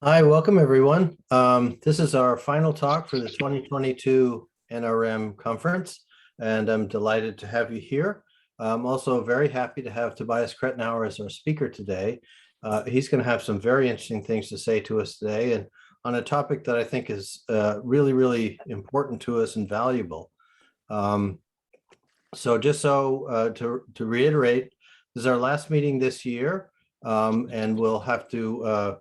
Hi, welcome everyone. This is our final talk for the 2022 NRM conference, and I'm delighted to have you here. I'm also very happy to have Tobias Kretttenauer as our speaker today. He's going to have some very interesting things to say to us today, and on a topic that I think is really important to us and valuable. So just to reiterate, this is our last meeting this year, and we'll have to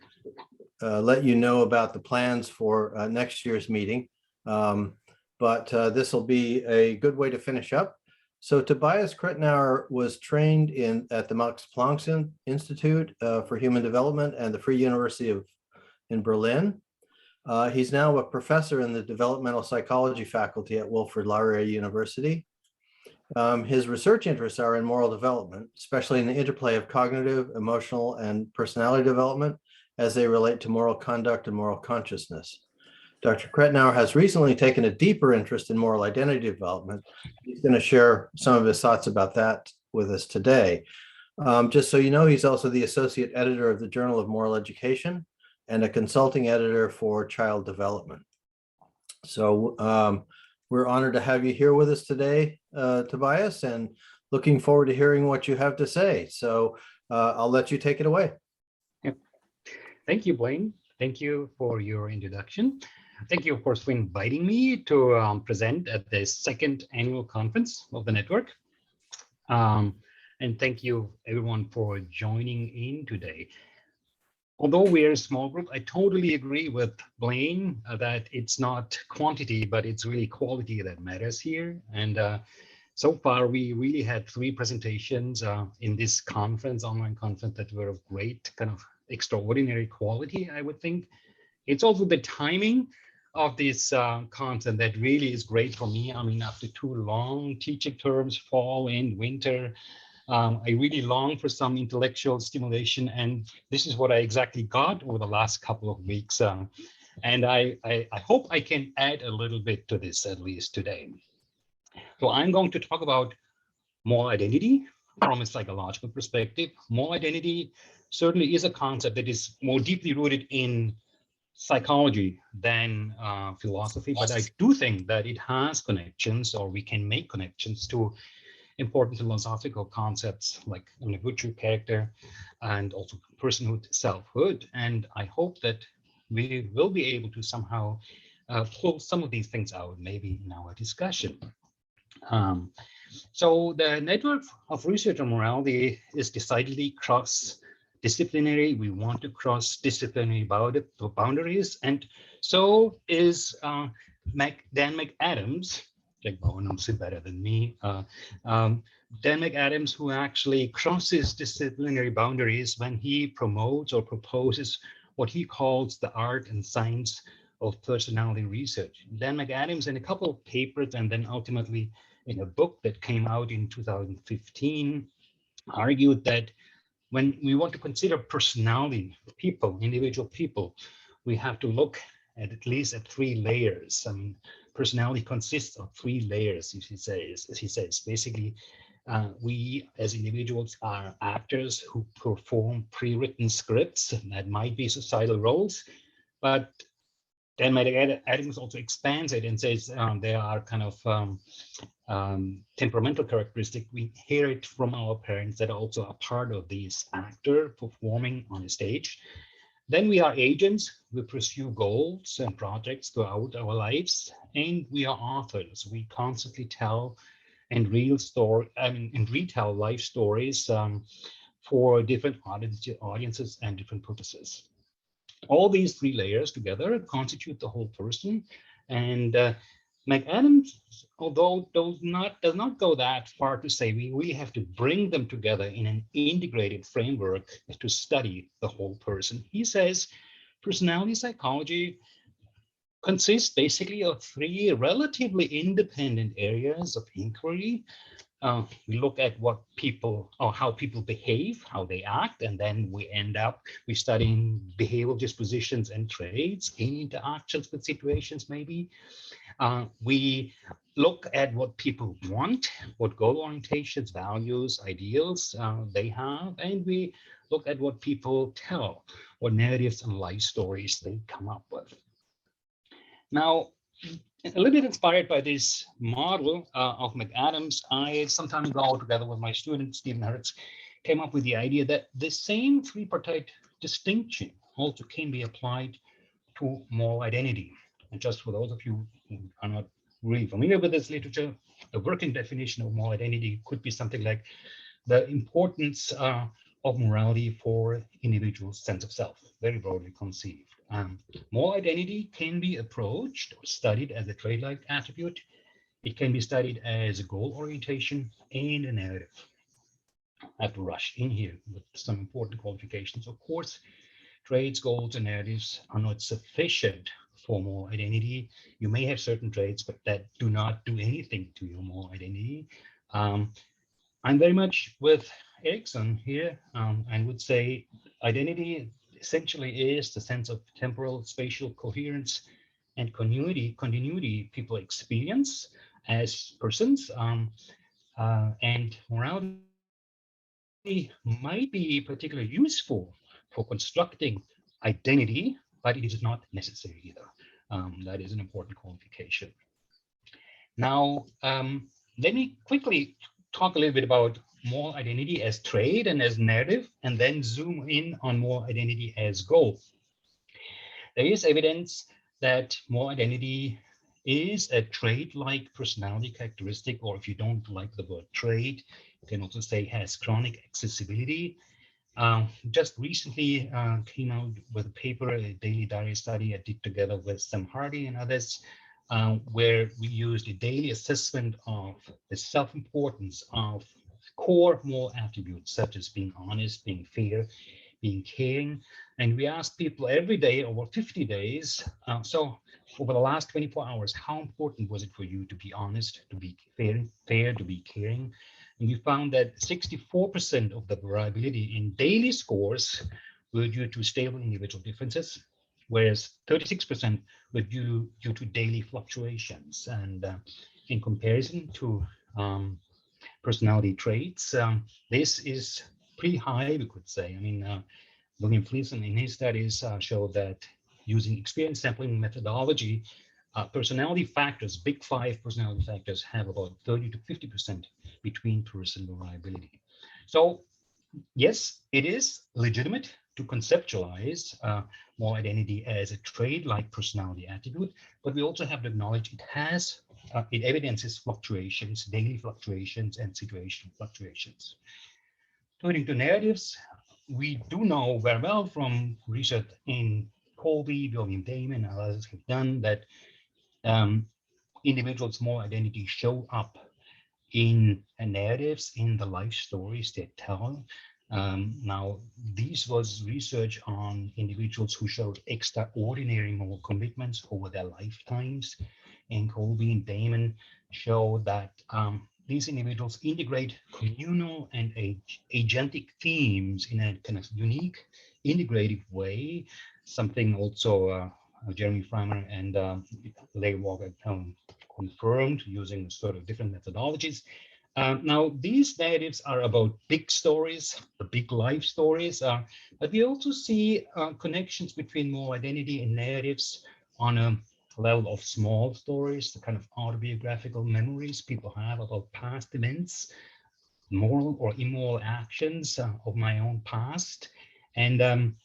let you know about the plans for next year's meeting. But this will be a good way to finish up. So Tobias Kretttenauer was trained at the Max Planck Institute for Human Development and the Free University in Berlin. He's now a professor in the developmental psychology faculty at Wilfrid Laurier University. His research interests are in moral development, especially in the interplay of cognitive, emotional, and personality development as they relate to moral conduct and moral consciousness. Dr. Kretttenauer has recently taken a deeper interest in moral identity development. He's going to share some of his thoughts about that with us today. Just so you know, he's also the associate editor of the Journal of Moral Education and a consulting editor for child development. So we're honored to have you here with us today, Tobias, and looking forward to hearing what you have to say. So I'll let you take it away. Thank you, Blaine. Thank you for your introduction. Thank you, of course, for inviting me to present at the second annual conference of the network. And thank you, everyone, for joining in today. Although we're a small group, I totally agree with Blaine that it's not quantity, but it's really quality that matters here. And so far, we really had 3 presentations in this conference, online conference, that were of great kind of extraordinary quality, I would think. It's also the timing of this content that really is great for me. I mean, after 2 long teaching terms, fall and winter, I really long for some intellectual stimulation, and this is what I exactly got over the last couple of weeks. And I hope I can add a little bit to this, at least today. So I'm going to talk about moral identity from a psychological perspective. Moral identity certainly is a concept that is more deeply rooted in psychology than philosophy, but I do think that it has connections, or we can make connections to important philosophical concepts like virtue, character, and also personhood, selfhood. And I hope that we will be able to somehow pull some of these things out, maybe in our discussion. So the network of research on morality is decidedly cross-disciplinary. We want to cross disciplinary boundaries, and so is Dan McAdams. Like Bowen knows it better than me. Dan McAdams, who actually crosses disciplinary boundaries when he promotes or proposes what he calls the art and science of personality research. Dan McAdams, in a couple of papers, and then ultimately in a book that came out in 2015, argued that when we want to consider personality, people, individual people, we have to look at least at 3 layers. I mean, personality consists of 3 layers, as he says. Basically, we as individuals are actors who perform pre-written scripts that might be societal roles, but then Adams also expands it and says there are kind of temperamental characteristics. We hear it from our parents that are also a part of this actor performing on a stage. Then we are agents. We pursue goals and projects throughout our lives, and we are authors. We constantly tell and retell life stories for different audiences and different purposes. All these 3 layers together constitute the whole person, and McAdams, although does not go that far to say we really have to bring them together in an integrated framework to study the whole person. He says personality psychology consists basically of 3 relatively independent areas of inquiry. we look at what people or how people behave, how they act, and then we studying behavioral dispositions and traits in interactions with situations maybe. We look at what people want, what goal orientations, values, ideals they have, and we look at what people tell, what narratives and life stories they come up with. Now, a little bit inspired by this model of McAdams, I some time ago, together with my student, Stephen Hertz, came up with the idea that the same tripartite distinction also can be applied to moral identity. And just for those of you who are not really familiar with this literature, the working definition of moral identity could be something like the importance of morality for individuals' sense of self, very broadly conceived. Moral identity can be approached or studied as a trait-like attribute. It can be studied as a goal orientation and a narrative. I have to rush in here with some important qualifications. Of course, traits, goals, and narratives are not sufficient for moral identity. You may have certain traits, but that do not do anything to your moral identity. I'm very much with Erickson here and would say identity essentially is the sense of temporal, spatial coherence and continuity people experience as persons. And morality might be particularly useful for constructing identity, but it is not necessary either. That is an important qualification. Now, let me quickly talk a little bit about moral identity as trait and as narrative, and then zoom in on moral identity as goal. There is evidence that moral identity is a trait-like personality characteristic, or if you don't like the word trait, you can also say has chronic accessibility. Just recently came out with a paper, a daily diary study I did together with Sam Hardy and others, where we used a daily assessment of the self-importance of core moral attributes, such as being honest, being fair, being caring. And we asked people every day over 50 days, so over the last 24 hours, how important was it for you to be honest, to be fair, to be caring? And we found that 64% of the variability in daily scores were due to stable individual differences, whereas 36% were due to daily fluctuations. And in comparison to personality traits, this is pretty high, we could say. I mean, William Fleeson in his studies showed that using experience sampling methodology, personality factors, big five personality factors, have about 30 to 50% between person variability. So yes, it is legitimate to conceptualize moral identity as a trait-like personality attribute, but we also have to acknowledge it evidences fluctuations, daily fluctuations, and situational fluctuations. Turning to narratives, we do know very well from research in Colby, William Damon, and others have done that individuals' moral identity show up in narratives, in the life stories they tell. Now, this was research on individuals who showed extraordinary moral commitments over their lifetimes. And Colby and Damon show that these individuals integrate communal and agentic themes in a kind of unique, integrative way, something also Jeremy Freimer and Larry Walker confirmed using sort of different methodologies. Now, these narratives are about big stories, the big life stories, but we also see connections between moral identity and narratives on a level of small stories, the kind of autobiographical memories people have about past events, moral or immoral actions of my own past. And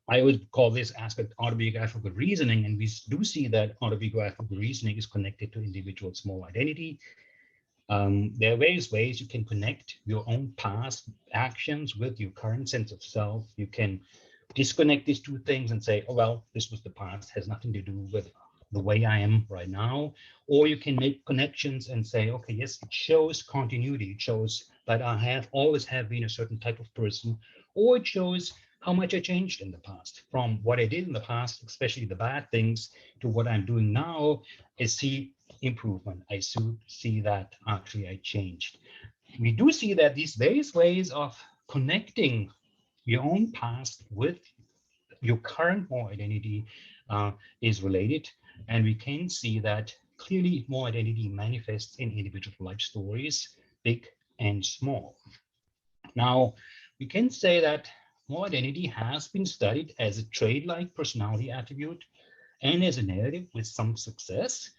I would call this aspect autobiographical reasoning, and we do see that autobiographical reasoning is connected to individuals' moral identity. There are various ways you can connect your own past actions with your current sense of self. You can disconnect these two things and say, oh, well, this was the past, has nothing to do with the way I am right now. Or you can make connections and say, okay, yes, it shows continuity. It shows that I always have been a certain type of person, or it shows how much I changed in the past, from what I did in the past, especially the bad things, to what I'm doing now. I see improvement. I see that actually I changed. we do see that these various ways of connecting your own past with your current moral identity is related. And we can see that clearly moral identity manifests in individual life stories, big and small. Now, we can say that moral identity has been studied as a trait-like personality attribute and as a narrative with some success.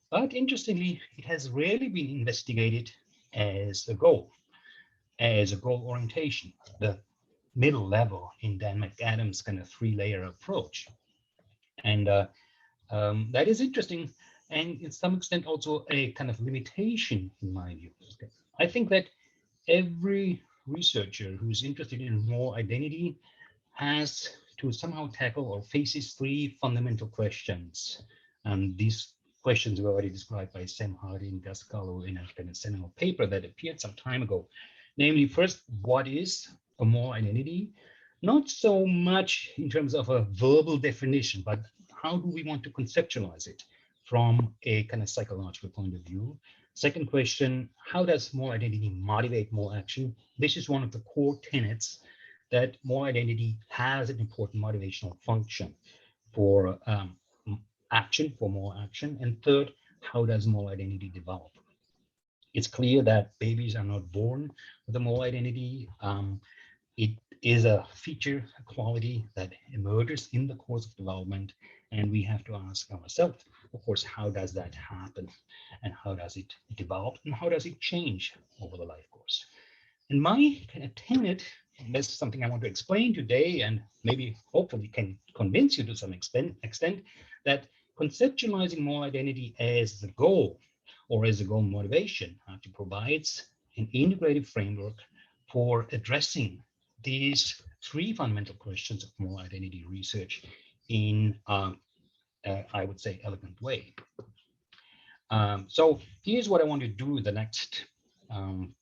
But interestingly, it has rarely been investigated as a goal orientation, the middle level in Dan McAdams' kind of three-layer approach. And that is interesting, and in some extent also a kind of limitation in my view. Okay. I think that every researcher who's interested in moral identity has to somehow tackle or faces three fundamental questions. And these questions were already described by Sam Hardy and Gus Gallo in a kind of seminal paper that appeared some time ago. Namely, first, what is a moral identity? Not so much in terms of a verbal definition, but how do we want to conceptualize it from a kind of psychological point of view? Second question, how does moral identity motivate moral action? This is one of the core tenets that moral identity has an important motivational function for action, for moral action. And third, how does moral identity develop? It's clear that babies are not born with a moral identity. It is a feature, a quality that emerges in the course of development. And we have to ask ourselves, of course, how does that happen? And how does it develop? And how does it change over the life course? And my kind of tenet, and this is something I want to explain today, and maybe hopefully can convince you to some extent that conceptualizing moral identity as the goal or as a goal motivation actually provides an integrated framework for addressing these three fundamental questions of moral identity research in, I would say, elegant way. So here's what I want to do the next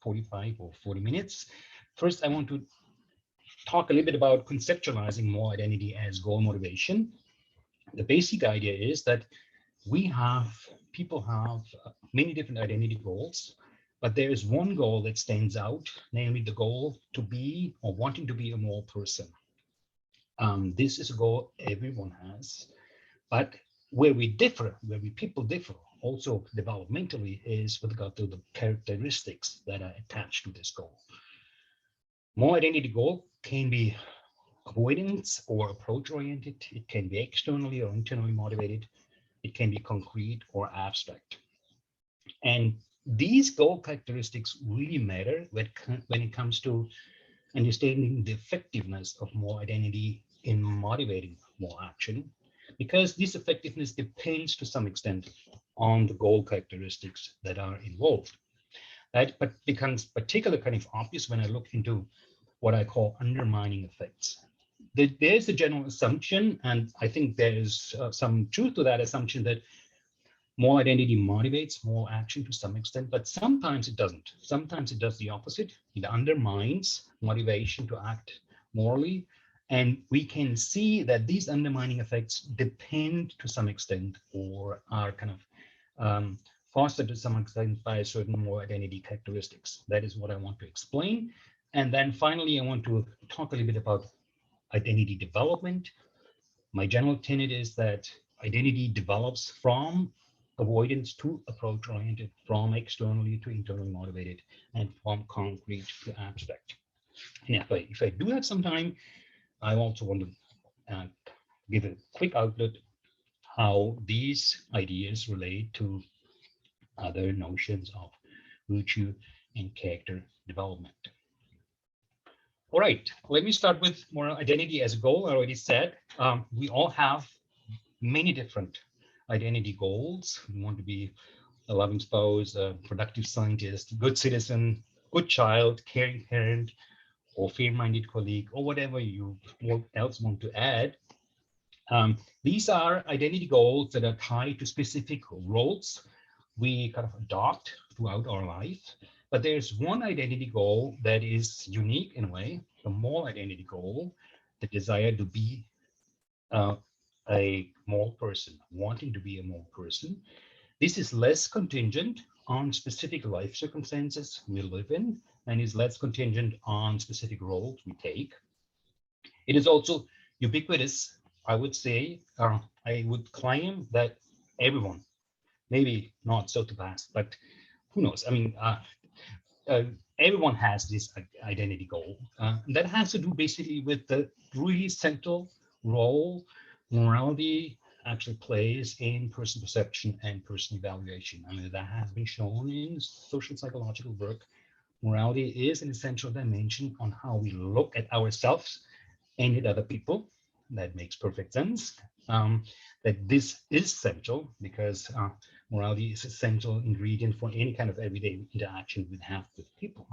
45 or 40 minutes. First, I want to talk a little bit about conceptualizing moral identity as goal motivation. The basic idea is that people have many different identity goals, but there is one goal that stands out, namely the goal to be or wanting to be a moral person. This is a goal everyone has, but where people differ also developmentally is with regard to the characteristics that are attached to this goal. Moral identity goal can be avoidance or approach oriented. It can be externally or internally motivated. It can be concrete or abstract. And these goal characteristics really matter when it comes to understanding the effectiveness of moral identity in motivating moral action, because this effectiveness depends to some extent on the goal characteristics that are involved. That becomes particularly kind of obvious when I look into what I call undermining effects. There's a general assumption, and I think there's some truth to that assumption, that moral identity motivates moral action to some extent, but sometimes it doesn't. Sometimes it does the opposite. It undermines motivation to act morally. And we can see that these undermining effects depend to some extent or are kind of fostered to some extent by certain moral identity characteristics. That is what I want to explain. And then finally, I want to talk a little bit about identity development. My general tenet is that identity develops from avoidance to approach oriented, from externally to internally motivated, and from concrete to abstract. And if I do have some time, I also want to give a quick outlet how these ideas relate to other notions of virtue and character development. All right, let me start with moral identity as a goal. I already said we all have many different identity goals. We want to be a loving spouse, a productive scientist, good citizen, good child, caring parent, or fair-minded colleague, or whatever you else want to add. These are identity goals that are tied to specific roles we kind of adopt throughout our life. But there's one identity goal that is unique in a way, the moral identity goal, the desire to be a moral person, wanting to be a moral person. This is less contingent on specific life circumstances we live in and is less contingent on specific roles we take. It is also ubiquitous, I would say. I would claim that everyone, maybe not so to pass, but who knows? I mean, uh, everyone has this identity goal. That has to do basically with the really central role morality actually plays in person perception and person evaluation. I mean, that has been shown in social psychological work. Morality is an essential dimension on how we look at ourselves and at other people. That makes perfect sense. That this is central because morality is an essential ingredient for any kind of everyday interaction we have with people.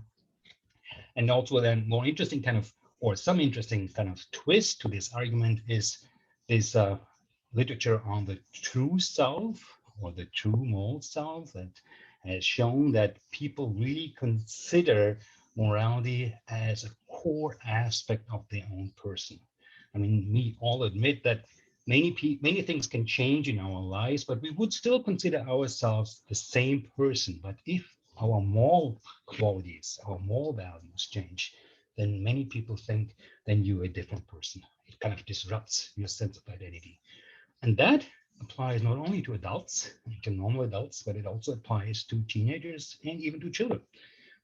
And also then more interesting kind of, or some interesting kind of twist to this argument is this literature on the true self or the true moral self that has shown that people really consider morality as a core aspect of their own person. I mean, we all admit that many things can change in our lives, but we would still consider ourselves the same person. But if our moral qualities, our moral values change, then many people think then you're a different person. It kind of disrupts your sense of identity. And that applies not only to adults, to normal adults, but it also applies to teenagers and even to children.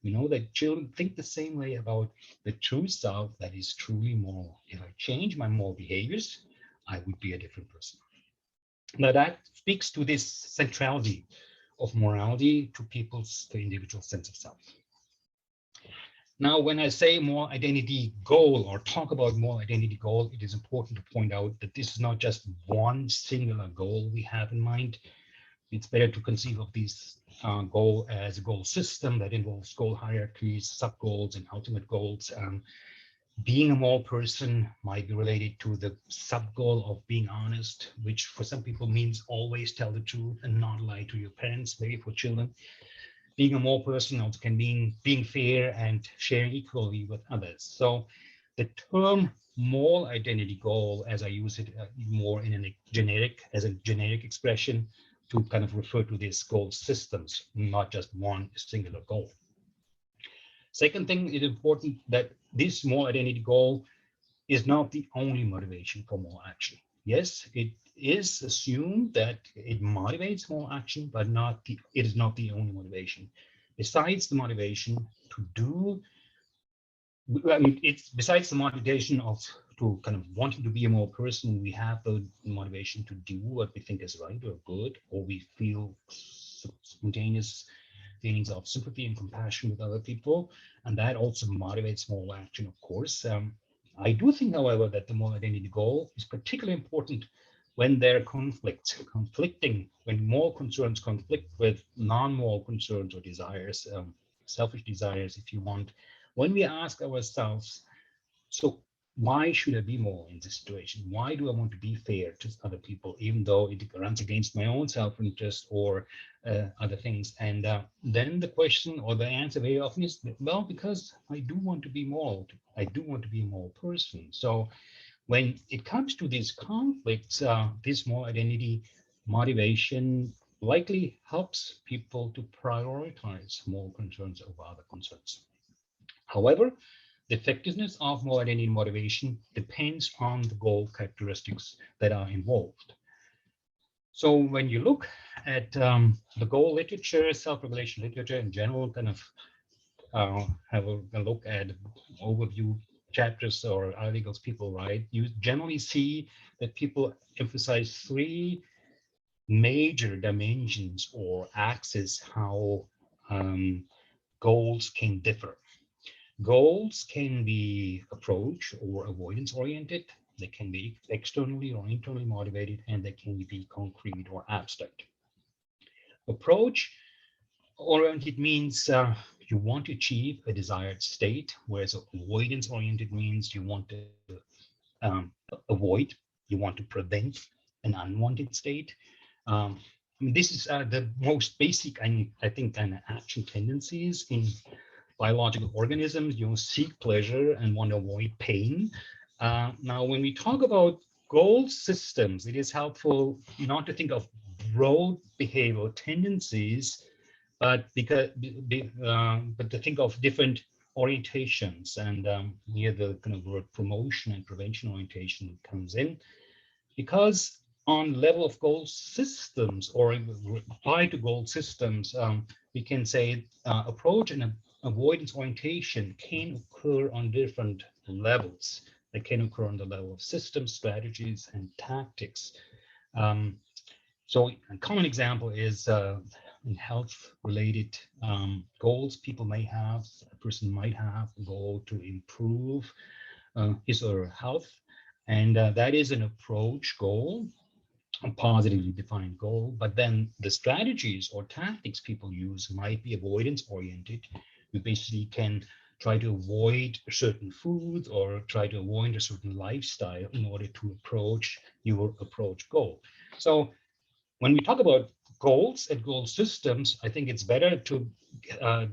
We know that children think the same way about the true self that is truly moral. If I change my moral behaviors, I would be a different person. Now that speaks to this centrality of morality to people's, the individual sense of self. Now, when I say moral identity goal or talk about moral identity goal, it is important to point out that this is not just one singular goal we have in mind. It's better to conceive of this goal as a goal system that involves goal hierarchies, sub-goals, and ultimate goals. Being a moral person might be related to the sub-goal of being honest, which for some people means always tell the truth and not lie to your parents, maybe for children. Being a moral person also can mean being fair and sharing equally with others. So the term moral identity goal, as I use it more in a generic expression, to kind of refer to these goal systems, not just one singular goal. Second thing, it is important that this moral identity goal is not the only motivation for moral action. Yes, it is assumed that it motivates moral action, but it is not the only motivation. Besides the motivation to do, I mean, it's besides the motivation to kind of wanting to be a moral person, we have the motivation to do what we think is right or good, or we feel spontaneous feelings of sympathy and compassion with other people, and that also motivates moral action, of course. I do think, however, that the moral identity goal is particularly important when there are conflicting, when moral concerns conflict with non-moral concerns or desires, selfish desires, if you want. When we ask ourselves, so why should I be moral in this situation? Why do I want to be fair to other people, even though it runs against my own self-interest or other things? And then the question or the answer very often is, well, because I do want to be moral. I do want to be a moral person. So when it comes to these conflicts, this moral identity motivation likely helps people to prioritize moral concerns over other concerns. However, the effectiveness of moral identity motivation depends on the goal characteristics that are involved. So when you look at the goal literature, self-regulation literature in general, kind of have a look at overview chapters or articles people write, you generally see that people emphasize three major dimensions or axes how goals can differ. Goals can be approach or avoidance oriented. They can be externally or internally motivated, and they can be concrete or abstract. Approach oriented means you want to achieve a desired state, whereas avoidance oriented means you want to avoid, you want to prevent an unwanted state. This is the most basic, I think, kind of action tendencies in biological organisms. You seek pleasure and want to avoid pain. Now, when we talk about goal systems, it is helpful not to think of broad behavioral tendencies, but but to think of different orientations, and here the kind of word promotion and prevention orientation comes in, because on level of goal systems or applied to goal systems, we can say approach and avoidance orientation can occur on different levels. They can occur on the level of systems, strategies, and tactics. So a common example is in health-related goals people may have. A person might have a goal to improve his or her health, and that is an approach goal, a positively defined goal. But then the strategies or tactics people use might be avoidance-oriented. You basically can try to avoid certain foods or try to avoid a certain lifestyle in order to approach your approach goal. So when we talk about goals and goal systems, I think it's better to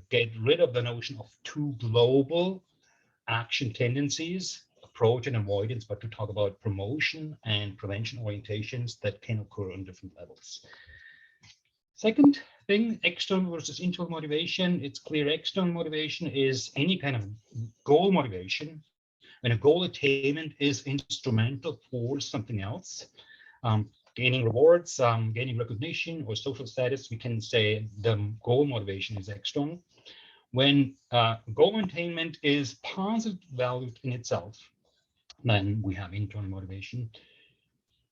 get rid of the notion of two global action tendencies, approach and avoidance, but to talk about promotion and prevention orientations that can occur on different levels. Second thing, external versus internal motivation. It's clear external motivation is any kind of goal motivation when a goal attainment is instrumental for something else. Gaining rewards, gaining recognition or social status, we can say the goal motivation is external. When goal attainment is positive valued in itself, then we have internal motivation.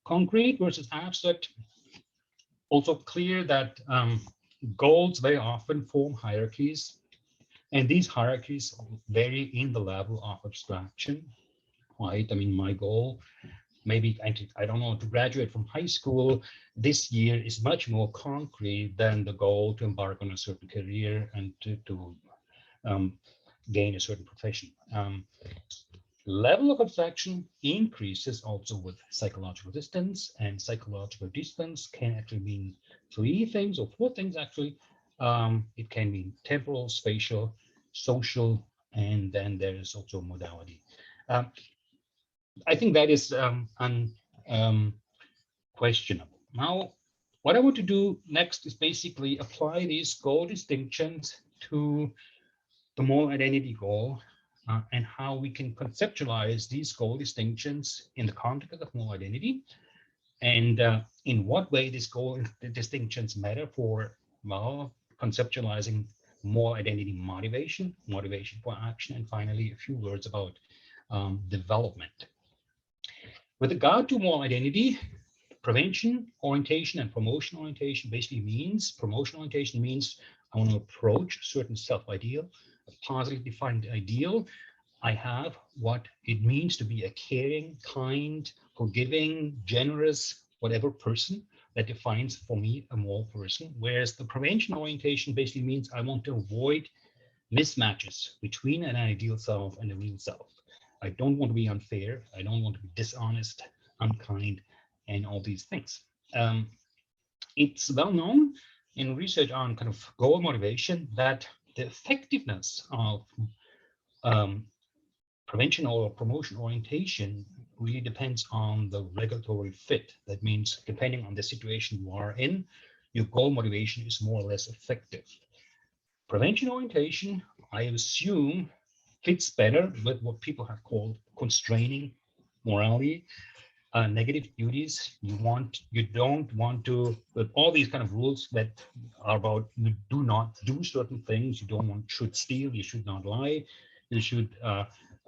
Concrete versus abstract, also clear that goals very often form hierarchies, and these hierarchies vary in the level of abstraction, right? I mean, my goal, maybe I don't know, to graduate from high school this year is much more concrete than the goal to embark on a certain career and to gain a certain profession. Level of abstraction increases also with psychological distance, and psychological distance can actually mean three things or four things actually. It can mean temporal, spatial, social, and then there is also modality. I think that is questionable. Now, what I want to do next is basically apply these goal distinctions to the moral identity goal and how we can conceptualize these goal distinctions in the context of moral identity, and in what way these goal distinctions matter for, well, conceptualizing moral identity motivation, motivation for action, and finally a few words about development. With regard to moral identity, prevention orientation and promotion orientation basically means, promotion orientation means I want to approach a certain self-ideal, a positively defined ideal. I have what it means to be a caring, kind, forgiving, generous, whatever person that defines for me a moral person. Whereas the prevention orientation basically means I want to avoid mismatches between an ideal self and a real self. I don't want to be unfair. I don't want to be dishonest, unkind, and all these things. It's well known in research on kind of goal motivation that the effectiveness of prevention or promotion orientation really depends on the regulatory fit. That means depending on the situation you are in, your goal motivation is more or less effective. Prevention orientation, I assume, fits better with what people have called constraining morality, negative duties. You don't want to, with all these kind of rules that are about you do not do certain things. You should steal, you should not lie, you should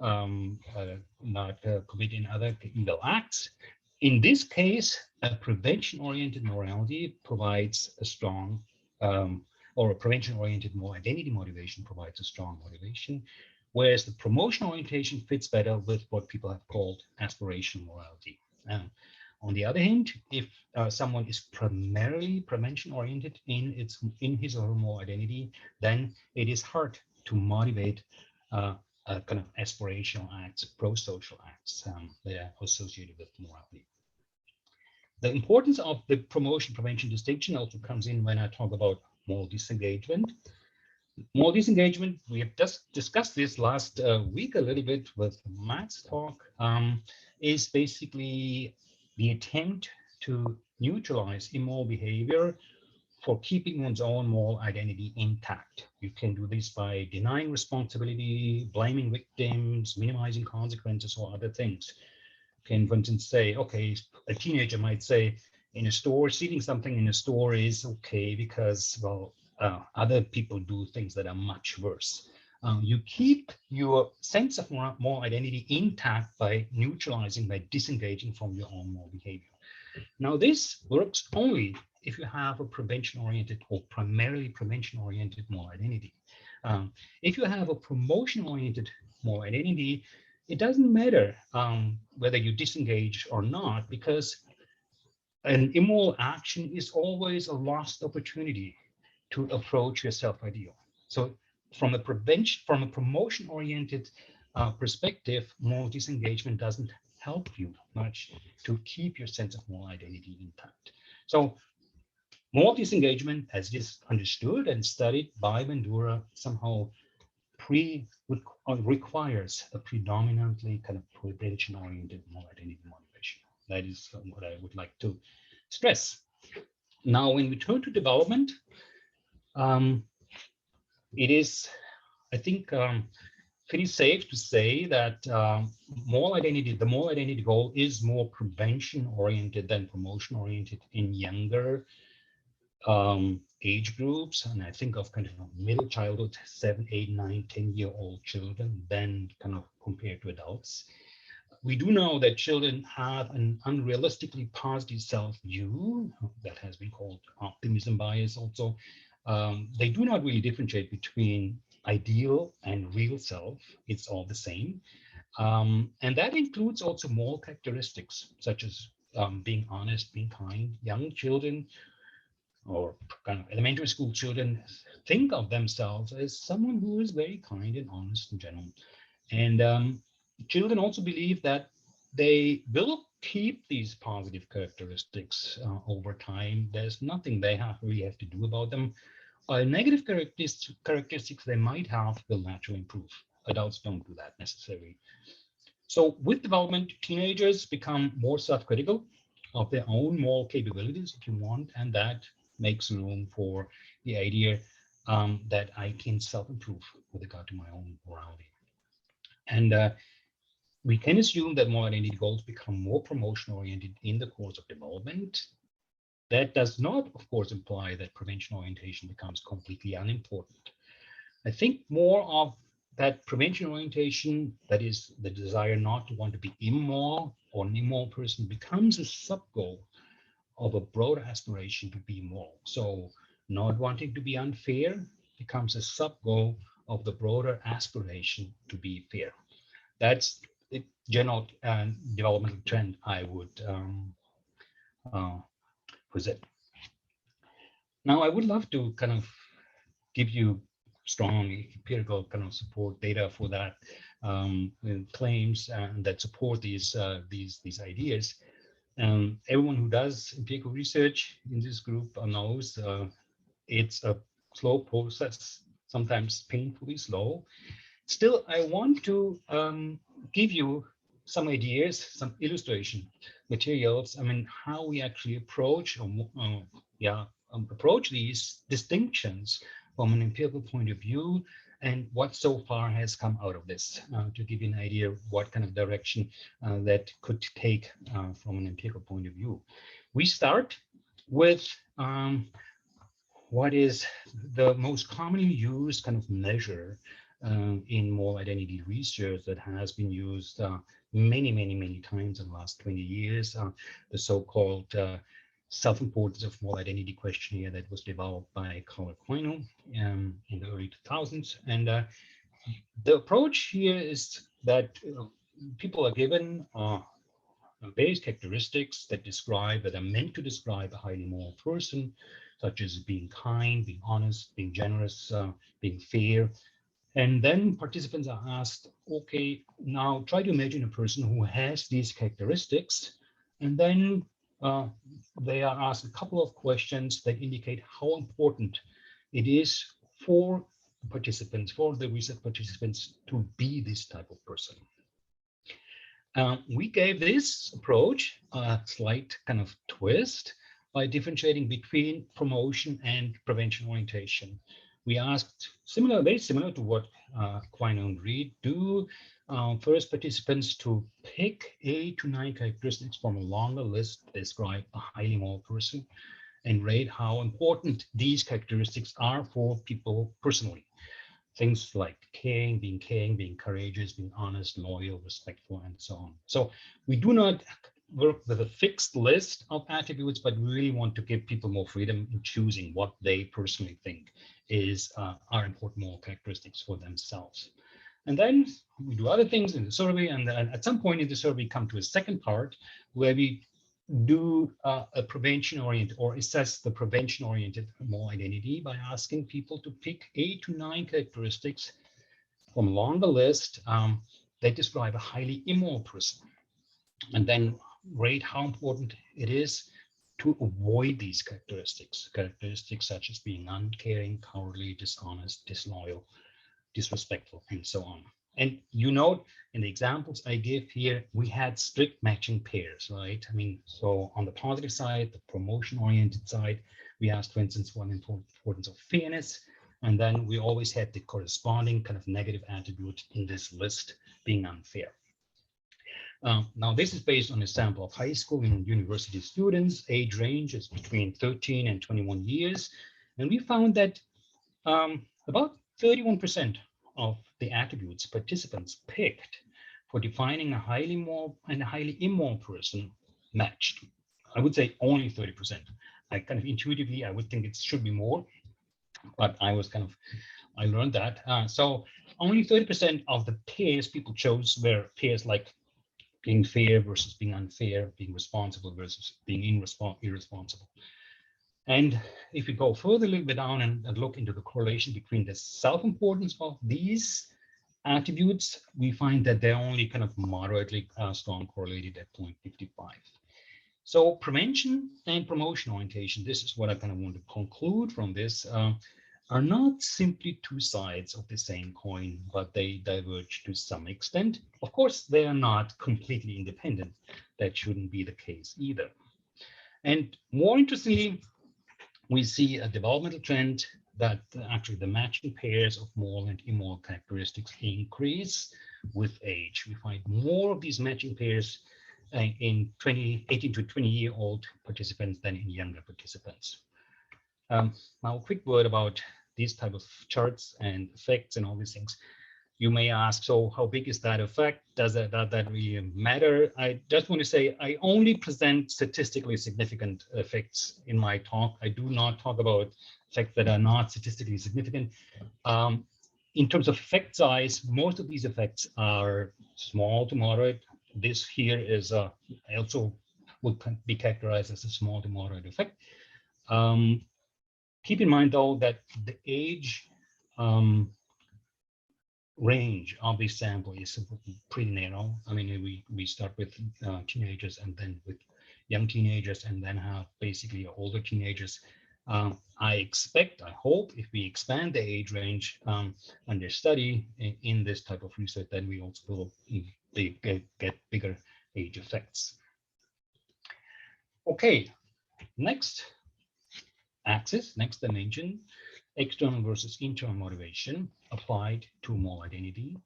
not commit any other illegal acts. In this case, a prevention-oriented morality provides a strong, or a prevention-oriented moral identity motivation provides a strong motivation, whereas the promotion orientation fits better with what people have called aspirational morality. On the other hand, if someone is primarily prevention-oriented in his or her moral identity, then it is hard to motivate kind of aspirational acts, pro-social acts that are associated with morality. The importance of the promotion-prevention distinction also comes in when I talk about moral disengagement. Moral disengagement, we have just discussed this last week a little bit with Matt's talk, is basically the attempt to neutralize immoral behavior for keeping one's own moral identity intact. You can do this by denying responsibility, blaming victims, minimizing consequences, or other things. You can, for instance, say, okay, a teenager might say, in a store, stealing something in a store is okay because, well, other people do things that are much worse. You keep your sense of moral identity intact by neutralizing, by disengaging from your own moral behavior. Now, this works only if you have a prevention-oriented or primarily prevention-oriented moral identity. If you have a promotion-oriented moral identity, it doesn't matter whether you disengage or not, because an immoral action is always a lost opportunity to approach your self-ideal. So from a promotion-oriented perspective, moral disengagement doesn't help you much to keep your sense of moral identity intact. So moral disengagement, as it is understood and studied by Bandura, somehow requires a predominantly kind of prevention-oriented moral identity motivation. That is what I would like to stress. Now, when we turn to development, it is, I think, pretty safe to say that the moral identity goal is more prevention-oriented than promotion-oriented in younger age groups. And I think of kind of middle childhood, 7, 8, 9, 10-year-old children, than kind of compared to adults. We do know that children have an unrealistically positive self-view that has been called optimism bias also. They do not really differentiate between ideal and real self. It's all the same. And that includes also moral characteristics, such as being honest, being kind. Young children or kind of elementary school children think of themselves as someone who is very kind and honest in general. And children also believe that they will keep these positive characteristics over time. There's nothing they really have to do about them. Negative characteristics they might have will naturally improve. Adults don't do that necessarily. So with development, teenagers become more self-critical of their own moral capabilities, if you want, and that makes room for the idea that I can self-improve with regard to my own morality. And we can assume that moral identity goals become more promotion-oriented in the course of development. That does not, of course, imply that prevention orientation becomes completely unimportant. I think more of that prevention orientation, that is the desire not to want to be immoral or an immoral person, becomes a sub-goal of a broader aspiration to be moral. So not wanting to be unfair becomes a sub-goal of the broader aspiration to be fair. That's the general developmental trend I would present. Now, I would love to kind of give you strong empirical kind of support data for that, claims that support these ideas. Everyone who does empirical research in this group knows it's a slow process, sometimes painfully slow. Still, I want to give you some ideas, some illustration materials. I mean, how we actually approach approach these distinctions from an empirical point of view, and what so far has come out of this, to give you an idea of what kind of direction that could take from an empirical point of view. We start with what is the most commonly used kind of measure in moral identity research that has been used many times in the last 20 years, the so-called self-importance of moral identity questionnaire that was developed by Carl Quino in the early 2000s. And the approach here is that people are given various characteristics that are meant to describe a highly moral person, such as being kind, being honest, being generous, being fair. And then participants are asked, okay, now try to imagine a person who has these characteristics, and then they are asked a couple of questions that indicate how important it is for participants, for the research participants, to be this type of person. We gave this approach a slight kind of twist. by differentiating between promotion and prevention orientation. We asked very similar to what Quine and Reed do. First, participants to pick 8 to 9 characteristics from a longer list to describe a highly moral person and rate how important these characteristics are for people personally. Things like caring, being courageous, being honest, loyal, respectful, and so on. So we do not work with a fixed list of attributes, but we really want to give people more freedom in choosing what they personally think are important moral characteristics for themselves. And then we do other things in the survey, and then at some point in the survey, we come to a second part where we do a prevention-oriented or assess the prevention-oriented moral identity by asking people to pick 8 to 9 characteristics from along the list that describe a highly immoral person, and then rate how important it is to avoid these characteristics such as being uncaring, cowardly, dishonest, disloyal, disrespectful, and so on. And you note in the examples I give here, we had strict matching pairs, right? I mean, so on the positive side, the promotion-oriented side, we asked, for instance, what importance of fairness, and then we always had the corresponding kind of negative attribute in this list being unfair. Now, this is based on a sample of high school and university students. Age range is between 13 and 21 years, and we found that about 31% of the attributes participants picked for defining a highly moral and a highly immoral person matched. I would say only 30%. I kind of intuitively, I would think it should be more, but I learned that. So only 30% of the pairs people chose were pairs like being fair versus being unfair, being responsible versus being irresponsible. And if we go further a little bit down and look into the correlation between the self-importance of these attributes, we find that they're only kind of moderately strong correlated at 0.55. So prevention and promotion orientation, this is what I kind of want to conclude from this, are not simply two sides of the same coin, but they diverge to some extent. Of course, they are not completely independent. That shouldn't be the case either. And more interestingly, we see a developmental trend that actually the matching pairs of moral and immoral characteristics increase with age. We find more of these matching pairs in 18 to 20-year-old participants than in younger participants. Now, a quick word about these type of charts and effects and all these things. You may ask, so how big is that effect? Does that really matter? I just want to say I only present statistically significant effects in my talk. I do not talk about effects that are not statistically significant. In terms of effect size, most of these effects are small to moderate. This here is also would be characterized as a small to moderate effect. Keep in mind, though, that the age range of this sample is pretty narrow. I mean, we start with teenagers and then with young teenagers and then have basically older teenagers. I hope if we expand the age range under study in this type of research, then we also will get bigger age effects. Okay, next axis, next dimension, external versus internal motivation applied to moral identity.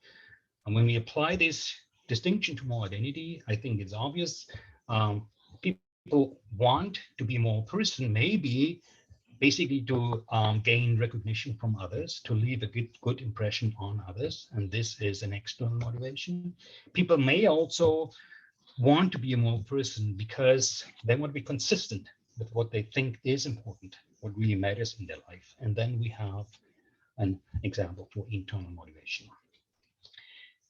And when we apply this distinction to moral identity, I think it's obvious. People want to be a moral person, maybe basically to gain recognition from others, to leave a good impression on others. And this is an external motivation. People may also want to be a moral person because they want to be consistent with what they think is important, what really matters in their life. And then we have an example for internal motivation.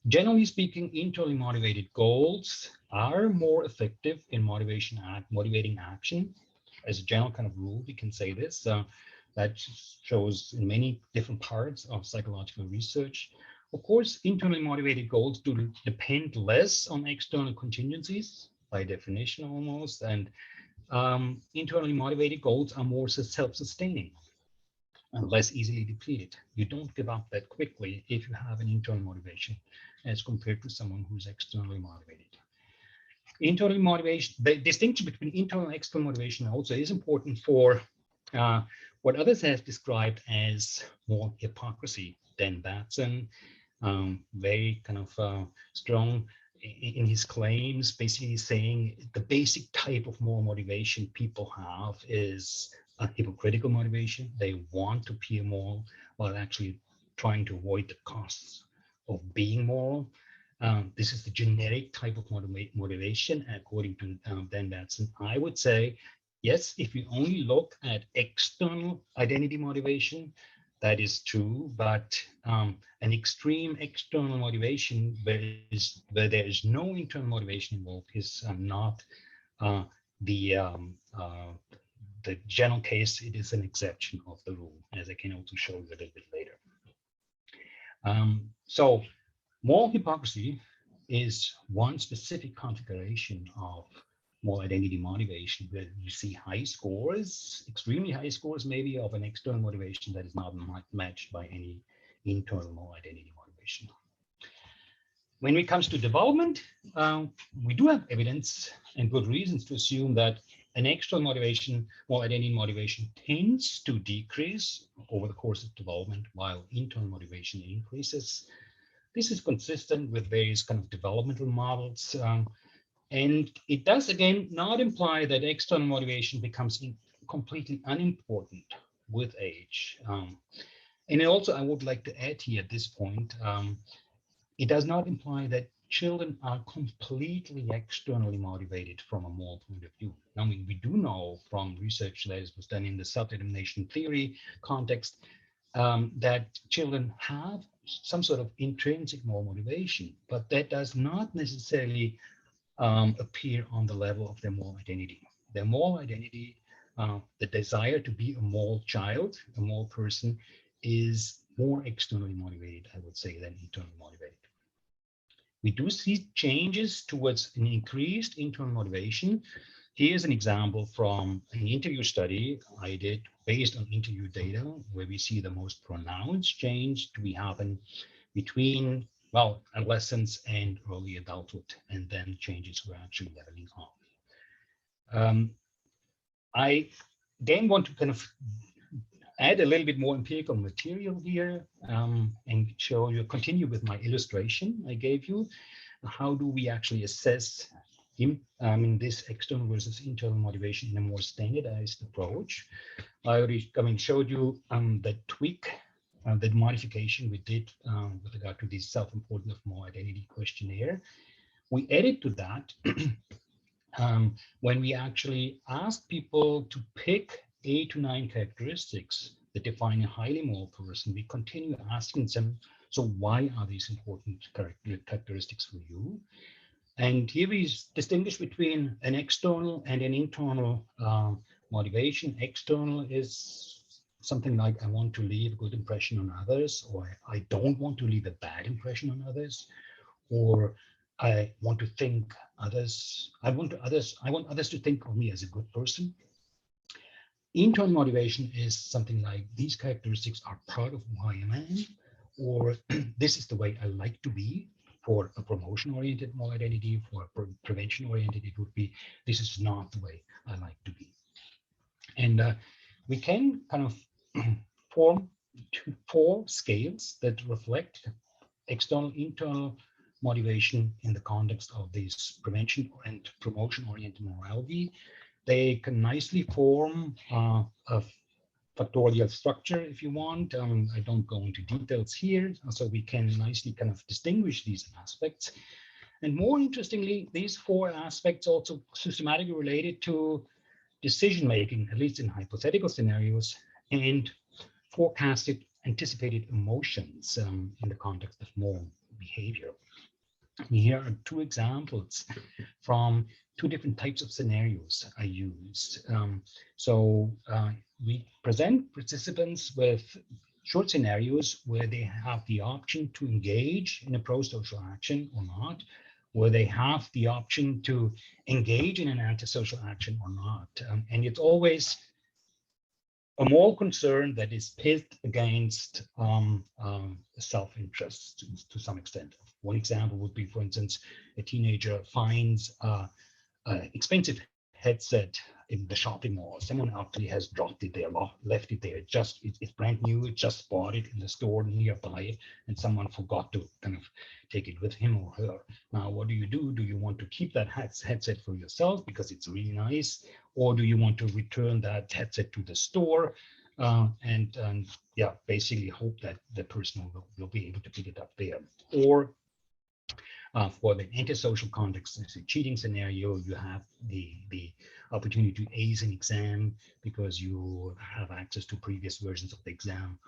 Generally speaking, internally motivated goals are more effective in motivating action. As a general kind of rule, we can say this. That shows in many different parts of psychological research. Of course, internally motivated goals do depend less on external contingencies, by definition almost, and internally motivated goals are more self-sustaining and less easily depleted. You don't give up that quickly if you have an internal motivation as compared to someone who's externally motivated. internal motivation, the distinction between internal and external motivation also is important for what others have described as more hypocrisy. Dan Batson, very kind of strong in his claims, basically saying the basic type of moral motivation people have is a hypocritical motivation. They want to appear moral while actually trying to avoid the costs of being moral. This is the generic type of motivation, according to Dan Batson. I would say, yes, if you only look at external identity motivation, that is true, but an extreme external motivation where there is no internal motivation involved is not the general case. It is an exception of the rule, as I can also show you a little bit later. So moral hypocrisy is one specific configuration of moral identity motivation, where you see high scores, extremely high scores, maybe of an external motivation that is not matched by any internal moral identity motivation. When it comes to development, we do have evidence and good reasons to assume that an external motivation, moral identity motivation, tends to decrease over the course of development, while internal motivation increases. This is consistent with various kind of developmental models. And it does, again, not imply that external motivation becomes completely unimportant with age. And also, I would like to add here at this point, it does not imply that children are completely externally motivated from a moral point of view. I mean, we do know from research that was done in the self-determination theory context that children have some sort of intrinsic moral motivation, but that does not necessarily appear on the level of their moral identity. Their moral identity, the desire to be a moral child, a moral person, is more externally motivated, I would say, than internally motivated. We do see changes towards an increased internal motivation. Here's an example from an interview study I did based on interview data, where we see the most pronounced change to be happen between, well, adolescence and early adulthood, and then changes were actually leveling off. I then want to kind of add a little bit more empirical material here and show you, continue with my illustration I gave you. How do we actually assess this external versus internal motivation in a more standardized approach? I already showed you the tweak, the modification we did with regard to the self-importance of moral identity questionnaire. We added to that when we actually asked people to pick 8 to 9 characteristics that define a highly moral person. We continue asking them, so why are these important characteristics for you? And here we distinguish between an external and an internal motivation. External is something like, I want to leave a good impression on others, or I don't want to leave a bad impression on others, or I want to think others, I want others to think of me as a good person. Internal motivation is something like, these characteristics are part of who I am, or this is the way I like to be. For a promotion-oriented moral identity, for a prevention-oriented, it would be, this is not the way I like to be. And we can kind of form 4 scales that reflect external, internal motivation in the context of this prevention and promotion-oriented morality. They can nicely form a factorial structure, if you want. I don't go into details here, so we can nicely kind of distinguish these aspects. And more interestingly, these 4 aspects also systematically related to decision-making, at least in hypothetical scenarios, and forecasted, anticipated emotions in the context of moral behavior. Here are 2 examples from 2 different types of scenarios I used. We present participants with short scenarios where they have the option to engage in a pro-social action or not, where they have the option to engage in an antisocial action or not. And it's always a moral concern that is pit against self-interest to some extent. One example would be, for instance, a teenager finds expensive headset in the shopping mall. Someone actually has dropped it there, left it there. It's brand new. It just bought it in the store nearby, and someone forgot to kind of take it with him or her. Now, what do you do? Do you want to keep that headset for yourself because it's really nice, or do you want to return that headset to the store and yeah, basically hope that the person will be able to pick it up there? Or for the antisocial context, it's a cheating scenario. You have the opportunity to ace an exam because you have access to previous versions of the exam.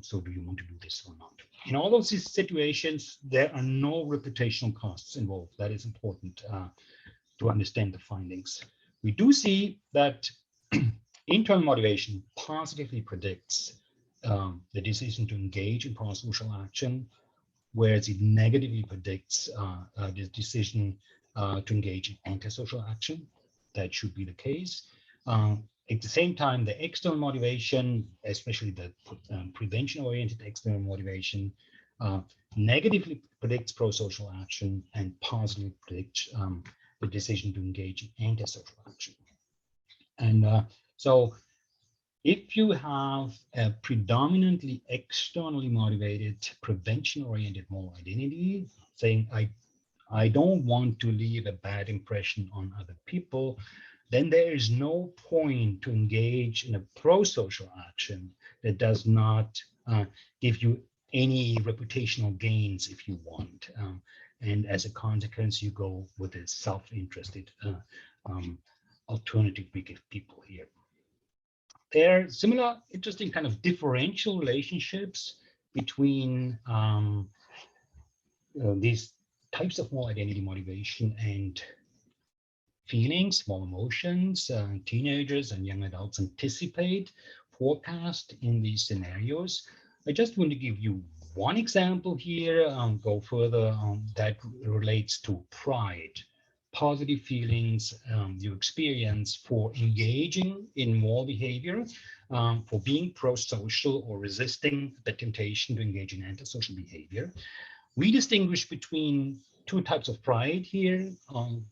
So do you want to do this or not? In all of these situations, there are no reputational costs involved. That is important to understand the findings. We do see that internal motivation positively predicts the decision to engage in prosocial action, whereas it negatively predicts the decision to engage in antisocial action. That should be the case. At the same time, the external motivation, especially the prevention-oriented external motivation, negatively predicts prosocial action and positively predicts the decision to engage in antisocial action. And so if you have a predominantly externally motivated, prevention-oriented moral identity, saying, I don't want to leave a bad impression on other people, then there is no point to engage in a pro-social action that does not give you any reputational gains if you want. And as a consequence, you go with a self-interested alternative we give people here. There are similar interesting kind of differential relationships between these types of moral identity motivation and feelings, small emotions. Teenagers and young adults anticipate, forecast in these scenarios. I just want to give you one example here, go further that relates to pride. Positive feelings you experience for engaging in moral behavior, for being pro-social or resisting the temptation to engage in antisocial behavior. We distinguish between two types of pride here.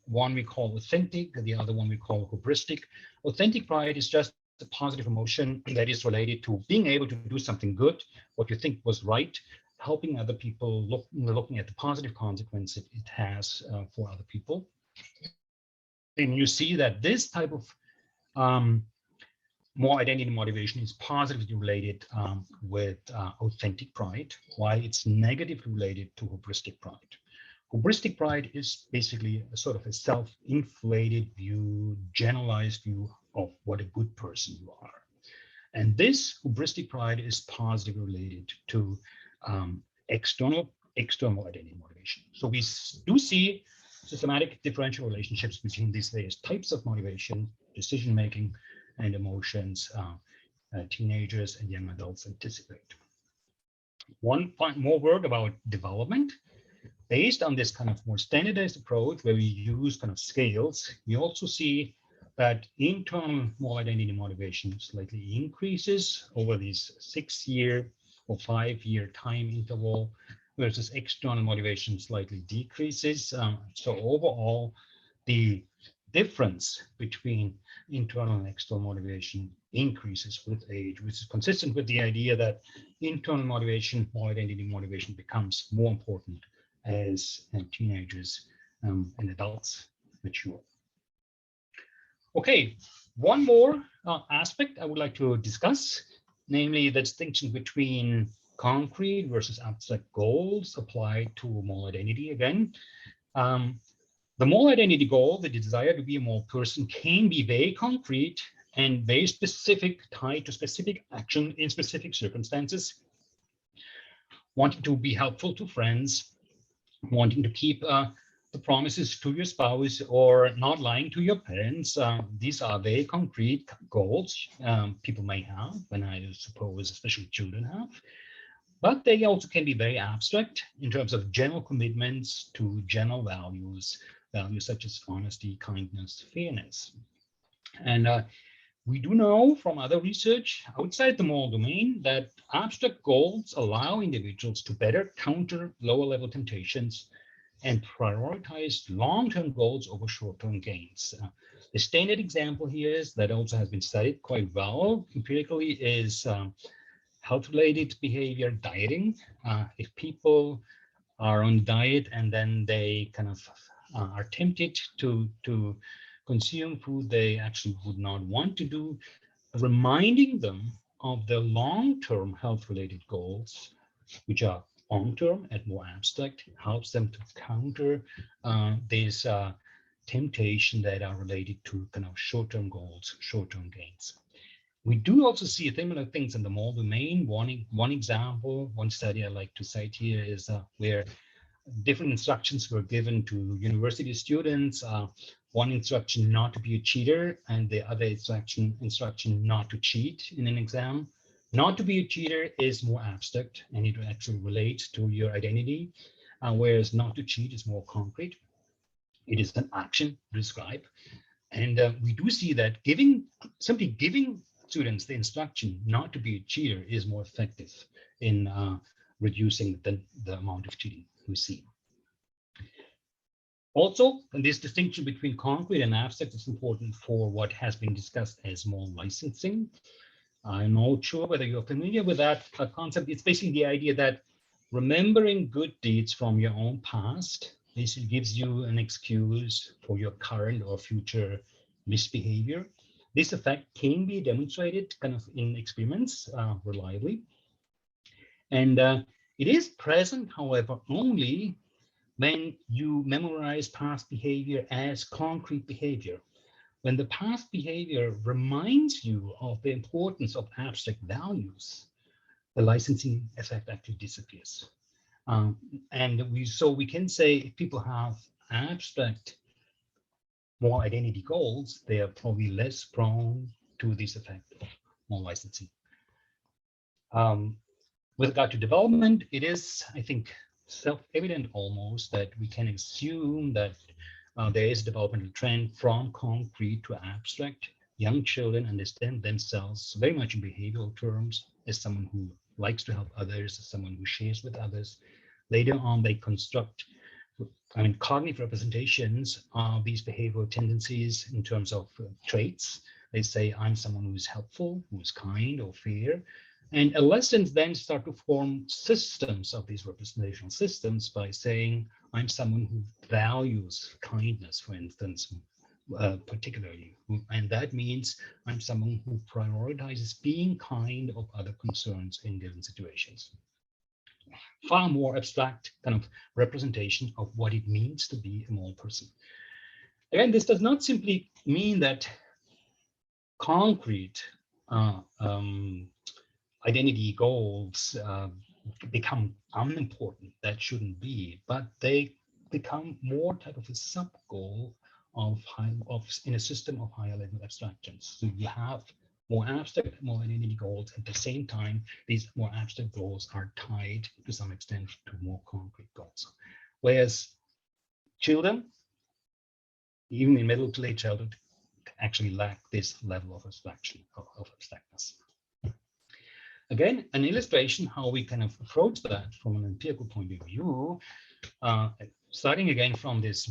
One we call authentic, the other one we call hubristic. Authentic pride is just a positive emotion that is related to being able to do something good, what you think was right, helping other people, looking at the positive consequences it has for other people. And you see that this type of moral identity motivation is positively related with authentic pride, while it's negatively related to hubristic pride. Hubristic pride is basically a sort of a self-inflated view, generalized view of what a good person you are. And this hubristic pride is positively related to external identity motivation. So we do see systematic differential relationships between these various types of motivation, decision-making, and emotions teenagers and young adults anticipate. One more word about development. Based on this kind of more standardized approach where we use kind of scales, we also see that internal moral identity motivation slightly increases over these 6-year or 5-year time interval, versus external motivation slightly decreases. So overall, the difference between internal and external motivation increases with age, which is consistent with the idea that internal motivation, moral identity motivation, becomes more important as teenagers and adults mature. Okay, one more aspect I would like to discuss, namely the distinction between concrete versus abstract goals applied to moral identity again. The moral identity goal, the desire to be a moral person, can be very concrete and very specific, tied to specific action in specific circumstances. Wanting to be helpful to friends, wanting to keep the promises to your spouse, or not lying to your parents. These are very concrete goals people may have, and I suppose especially children have. But they also can be very abstract in terms of general commitments to general values such as honesty, kindness, fairness. And We do know from other research outside the moral domain that abstract goals allow individuals to better counter lower level temptations and prioritize long-term goals over short-term gains. The standard example here is that also has been studied quite well empirically is health-related behavior, dieting. If people are on diet and then they kind of are tempted to consume food they actually would not want to do, reminding them of the long-term health-related goals, which are long-term and more abstract, helps them to counter these temptation that are related to kind of short-term goals, short-term gains. We do also see similar things in the moral domain. One example, one study I like to cite here is where different instructions were given to university students. One instruction not to be a cheater, and the other instruction not to cheat in an exam. Not to be a cheater is more abstract, and it actually relates to your identity, whereas not to cheat is more concrete. It is an action to describe, and we do see that simply giving students the instruction not to be a cheater is more effective in reducing the amount of cheating we see. Also, this distinction between concrete and abstract is important for what has been discussed as moral licensing. I'm not sure whether you're familiar with that concept. It's basically the idea that remembering good deeds from your own past basically gives you an excuse for your current or future misbehavior. This effect can be demonstrated kind of in experiments reliably. And it is present, however, only when you memorize past behavior as concrete behavior. When the past behavior reminds you of the importance of abstract values, the licensing effect actually disappears. And we can say if people have abstract moral identity goals, they are probably less prone to this effect of moral licensing. With regard to development, it is, I think, self-evident almost that we can assume that there is a developmental trend from concrete to abstract. Young children understand themselves very much in behavioral terms as someone who likes to help others, as someone who shares with others. Later on, they construct cognitive representations of these behavioral tendencies in terms of traits. They say, I'm someone who is helpful, who is kind or fair. And adolescents then start to form systems of these representational systems by saying, I'm someone who values kindness, for instance, particularly. And that means I'm someone who prioritizes being kind of other concerns in given situations. Far more abstract kind of representation of what it means to be a moral person. Again, this does not simply mean that concrete identity goals become unimportant. That shouldn't be, but they become more type of a sub goal of in a system of higher level abstractions. So you have more abstract, more identity goals. At the same time, these more abstract goals are tied to some extent to more concrete goals. Whereas children, even in middle to late childhood, actually lack this level of abstraction, of abstractness. Again, an illustration how we kind of approach that from an empirical point of view, starting again from this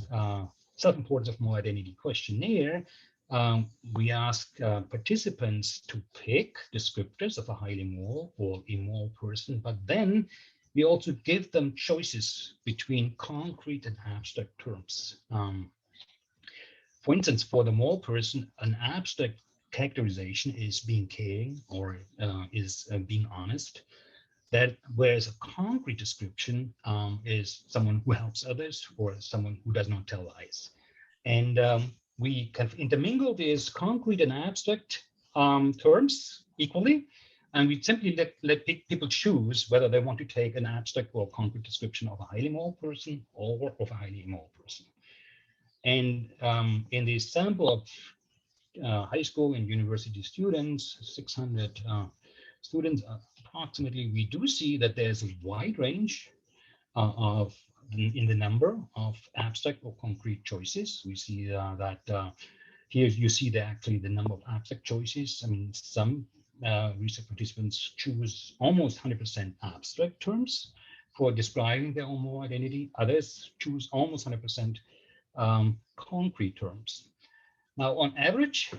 self-importance of moral identity questionnaire, we ask participants to pick descriptors of a highly moral or immoral person, but then we also give them choices between concrete and abstract terms. For instance, for the moral person, an abstract characterization is being caring or is being honest. That whereas a concrete description is someone who helps others or someone who does not tell lies. And we kind of intermingle these concrete and abstract terms equally, and we simply let people choose whether they want to take an abstract or concrete description of a highly moral person or of a highly immoral person. And in the sample of high school and university students, 600 students approximately, we do see that there's a wide range in the number of abstract or concrete choices. We see that Here you see that actually the number of abstract choices. I mean, some research participants choose almost 100% abstract terms for describing their own moral identity. Others choose almost 100% concrete terms. Now, on average,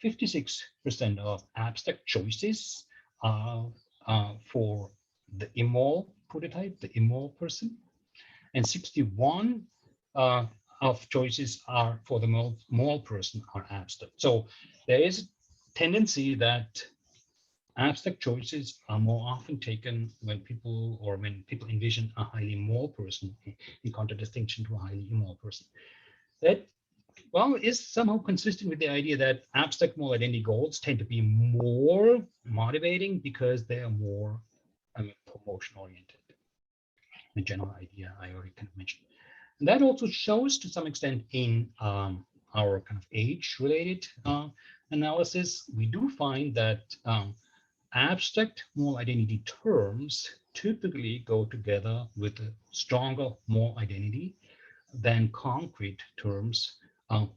56% of abstract choices are for the immoral prototype, the immoral person, and 61 of choices are for the moral person are abstract. So there is a tendency that abstract choices are more often taken when people envision a highly moral person in contradistinction to a highly immoral person. That, well, is somehow consistent with the idea that abstract moral identity goals tend to be more motivating because they are more promotion oriented. The general idea I already kind of mentioned. And that also shows to some extent in our kind of age-related analysis. We do find that abstract moral identity terms typically go together with a stronger moral identity than concrete terms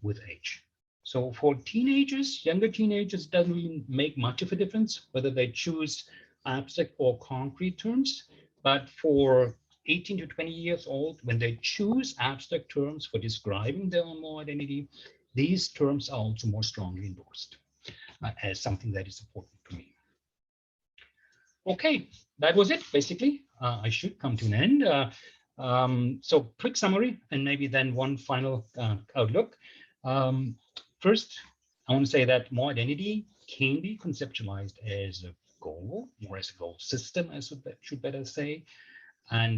with age. So for teenagers, younger teenagers, it doesn't really make much of a difference whether they choose abstract or concrete terms. But for 18 to 20 years old, when they choose abstract terms for describing their own moral identity, these terms are also more strongly endorsed as something that is important to me. Okay, that was it, basically. I should come to an end. So quick summary, and maybe then one final outlook. First, I want to say that moral identity can be conceptualized as a goal, or as a goal system, as I should better say. And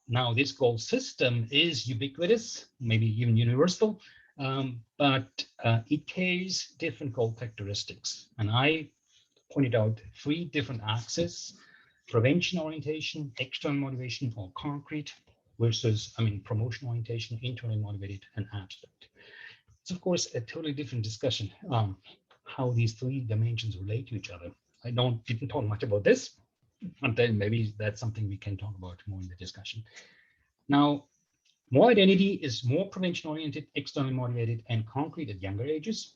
now this goal system is ubiquitous, maybe even universal, but it carries different goal characteristics. And I pointed out 3 different axes: prevention orientation, external motivation, or concrete, versus, promotion orientation, internally motivated, and abstract. It's of course a totally different discussion how these 3 dimensions relate to each other. I didn't talk much about this, and then maybe that's something we can talk about more in the discussion. Now, moral identity is more prevention oriented, externally motivated, and concrete at younger ages.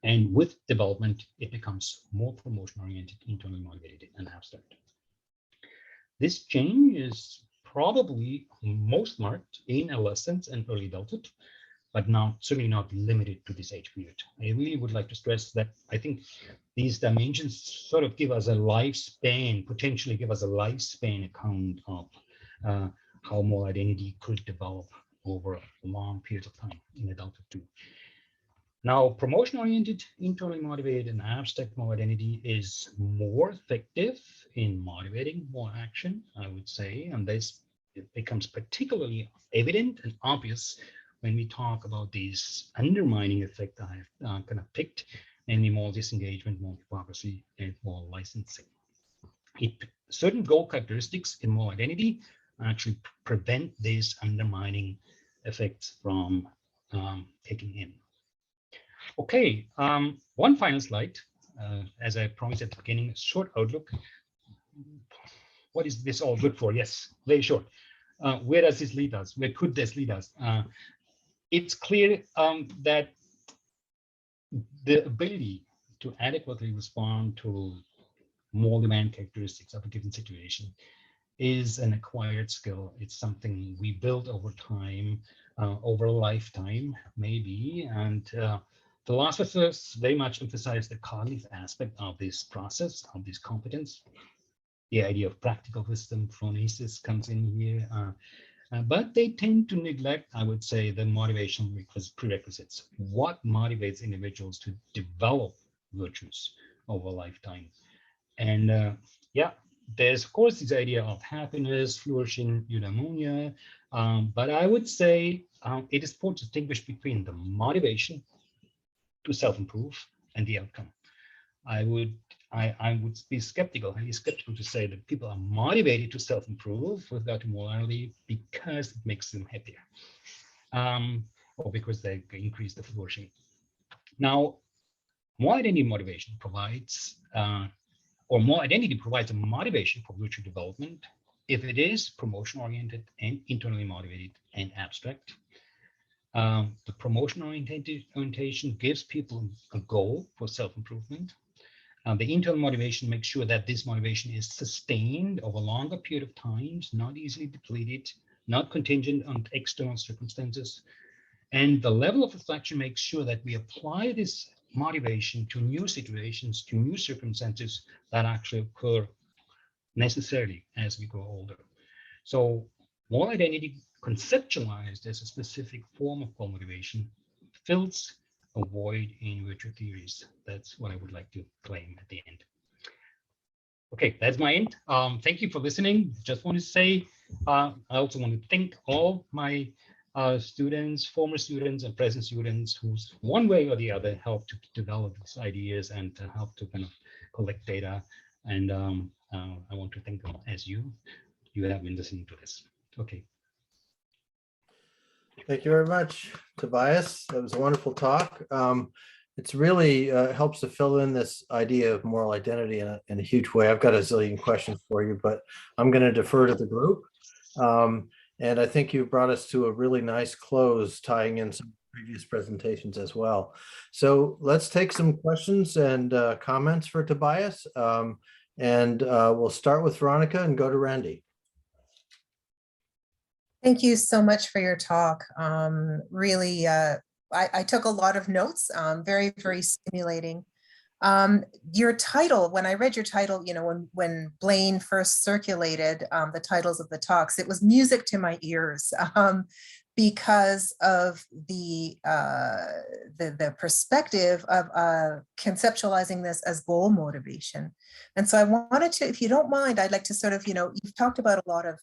And with development, it becomes more promotion-oriented, internally motivated, and abstract. This change is probably most marked in adolescence and early adulthood, but certainly not limited to this age period. I really would like to stress that I think these dimensions sort of give us a lifespan, potentially give us a lifespan account of how moral identity could develop over a long period of time in adulthood too. Now, promotion-oriented, internally motivated, and abstract moral identity is more effective in motivating more action, I would say, and this becomes particularly evident and obvious when we talk about these undermining effect I've kind of picked, namely more disengagement, more hypocrisy, and more licensing. Certain goal characteristics in moral identity actually prevent these undermining effects from taking in. Okay, one final slide. As I promised at the beginning, a short outlook. What is this all good for? Yes, very short. Where does this lead us? Where could this lead us? It's clear that the ability to adequately respond to moral demand characteristics of a given situation is an acquired skill. It's something we build over time, over a lifetime, maybe, and philosophers very much emphasize the cognitive aspect of this process, of this competence. The idea of practical wisdom, phronesis, comes in here, but they tend to neglect, I would say, the motivation prerequisites. What motivates individuals to develop virtues over a lifetime? And yeah, there's of course this idea of happiness, flourishing, eudaimonia, but I would say it is important to distinguish between the motivation to self-improve and the outcome. I would be highly skeptical to say that people are motivated to self-improve with regard to morality because it makes them happier, or because they increase the flourishing. Now, moral identity motivation provides, or moral identity provides a motivation for virtue development if it is promotion-oriented and internally motivated and abstract. The promotion orientation gives people a goal for self-improvement. The internal motivation makes sure that this motivation is sustained over a longer period of times, not easily depleted, not contingent on external circumstances. And the level of reflection makes sure that we apply this motivation to new situations, to new circumstances that actually occur necessarily as we grow older. So moral identity conceptualized as a specific form of goal motivation fills a void in virtue theories. That's what I would like to claim at the end. Okay, that's my end. Thank you for listening. Just want to say, I also want to thank all my students, former students and present students who's one way or the other helped to develop these ideas and to help to kind of collect data. And I want to thank them as you have been listening to this. Okay. Thank you very much, Tobias. That was a wonderful talk. It's really helps to fill in this idea of moral identity in a huge way. I've got a zillion questions for you, but I'm going to defer to the group. And I think you brought us to a really nice close, tying in some previous presentations as well. So let's take some questions and comments for Tobias. And we'll start with Veronica and go to Randy. Thank you so much for your talk. Really, I took a lot of notes, very, very stimulating. Your title, when I read your title, you know, when Blaine first circulated the titles of the talks, it was music to my ears because of the perspective of conceptualizing this as goal motivation. And so I wanted to, if you don't mind, I'd like to sort of, you know, you've talked about a lot of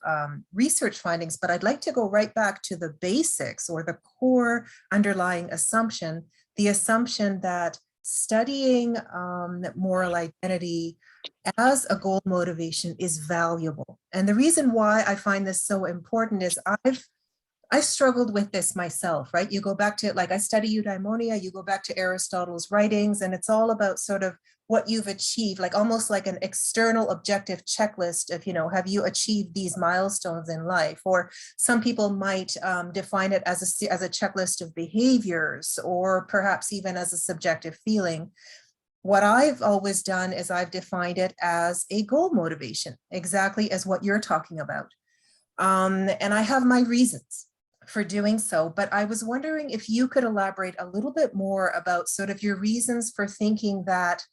research findings, but I'd like to go right back to the basics or the core underlying assumption, the assumption that studying moral identity as a goal motivation is valuable. And the reason why I find this so important is I've struggled with this myself, right? You go back to, like, I study eudaimonia, you go back to Aristotle's writings, and it's all about sort of what you've achieved, like almost like an external objective checklist of, you know, have you achieved these milestones in life? Or some people might define it as a checklist of behaviors, or perhaps even as a subjective feeling. What I've always done is I've defined it as a goal motivation, exactly as what you're talking about. And I have my reasons for doing so, but I was wondering if you could elaborate a little bit more about sort of your reasons for thinking that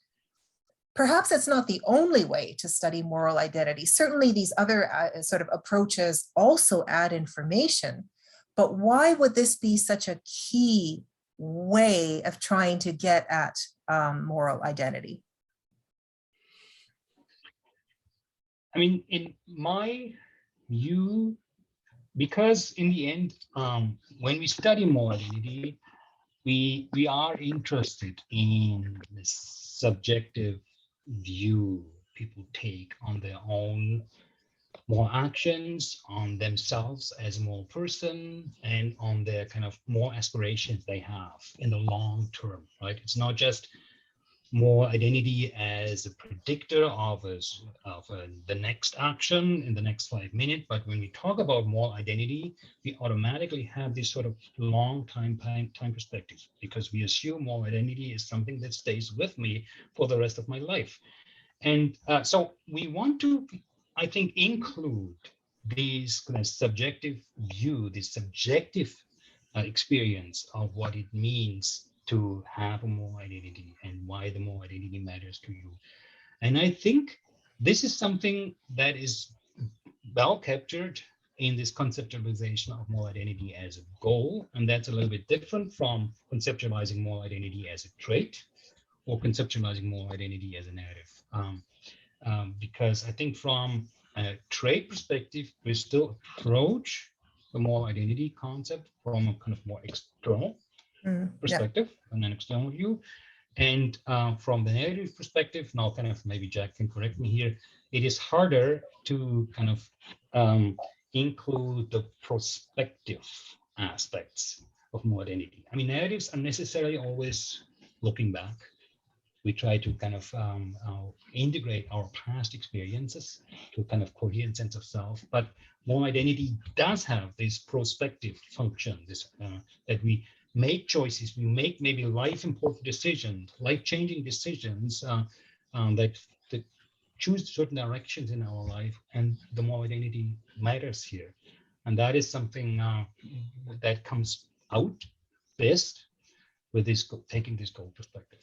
perhaps it's not the only way to study moral identity. Certainly these other sort of approaches also add information, but why would this be such a key way of trying to get at moral identity? I mean, in my view, because in the end, when we study moral identity, we are interested in the subjective view people take on their own moral actions, on themselves as a moral person, and on their kind of moral aspirations they have in the long term, right? It's not just moral identity as a predictor of the next action in the next 5 minutes. But when we talk about moral identity, we automatically have this sort of long time perspective, because we assume moral identity is something that stays with me for the rest of my life. And so we want to, I think, include these kind of subjective view, this subjective experience of what it means to have a moral identity and why the moral identity matters to you. And I think this is something that is well captured in this conceptualization of moral identity as a goal. And that's a little bit different from conceptualizing moral identity as a trait or conceptualizing moral identity as a narrative. Because I think from a trait perspective, we still approach the moral identity concept from a kind of more external perspective and an external view. And from the narrative perspective, now kind of maybe Jack can correct me here, it is harder to kind of include the prospective aspects of moral identity. I mean, narratives are necessarily always looking back. we try to kind of integrate our past experiences to kind of coherent sense of self. But moral identity does have this prospective function, this that we make choices, we make maybe life important decisions, life changing decisions that choose certain directions in our life, and the moral identity matters here. And that is something that comes out best with this taking this goal perspective.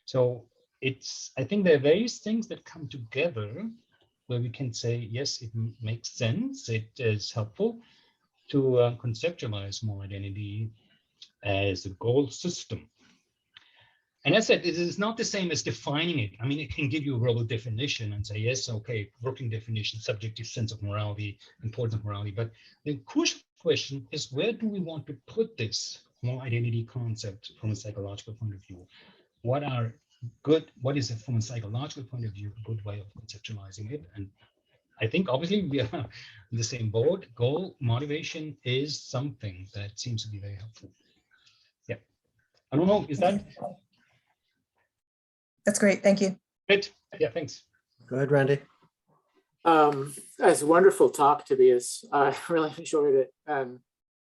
So I think there are various things that come together where we can say, yes, it makes sense, it is helpful to conceptualize moral identity as a goal system. And as I said, it is not the same as defining it. I mean, it can give you a verbal definition and say, yes, okay, working definition, subjective sense of morality, importance of morality. But the crucial question is, where do we want to put this moral identity concept from a psychological point of view? What is it from a psychological point of view, a good way of conceptualizing it? And I think obviously we are in the same boat. Goal motivation is something that seems to be very helpful. Yeah. I don't know, is that? That's great. Thank you. Good. Yeah, thanks. Go ahead, Randy. That's a wonderful talk, Tobias. I really enjoyed it and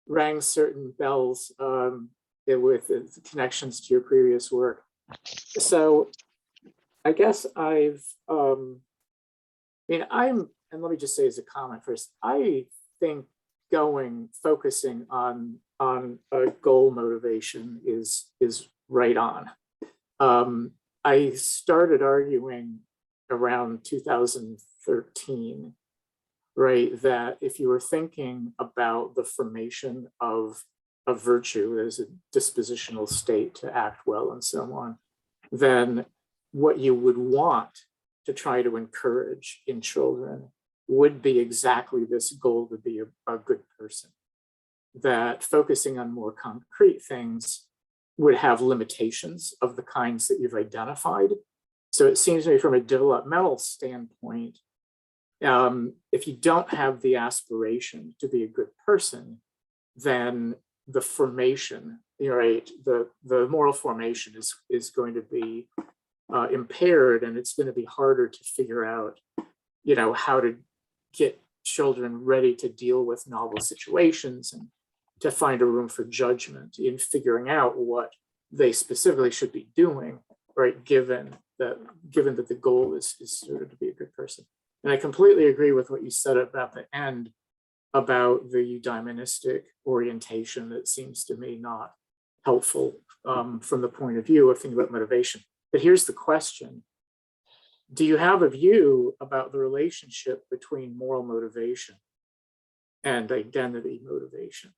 rang certain bells with the connections to your previous work. So I guess and let me just say as a comment first, I think focusing on a goal motivation is right on. I started arguing around 2013, right, that if you were thinking about the formation of a virtue as a dispositional state to act well and so on, then what you would want to try to encourage in children would be exactly this goal to be a good person. That focusing on more concrete things would have limitations of the kinds that you've identified. So it seems to me from a developmental standpoint, if you don't have the aspiration to be a good person, then the formation, right, the moral formation is going to be impaired, and it's going to be harder to figure out, how to get children ready to deal with novel situations and to find a room for judgment in figuring out what they specifically should be doing, right, given that the goal is sort of to be a good person. And I completely agree with what you said about the end, about the eudaimonistic orientation that seems to me not helpful from the point of view of thinking about motivation. But here's the question. Do you have a view about the relationship between moral motivation and identity motivation?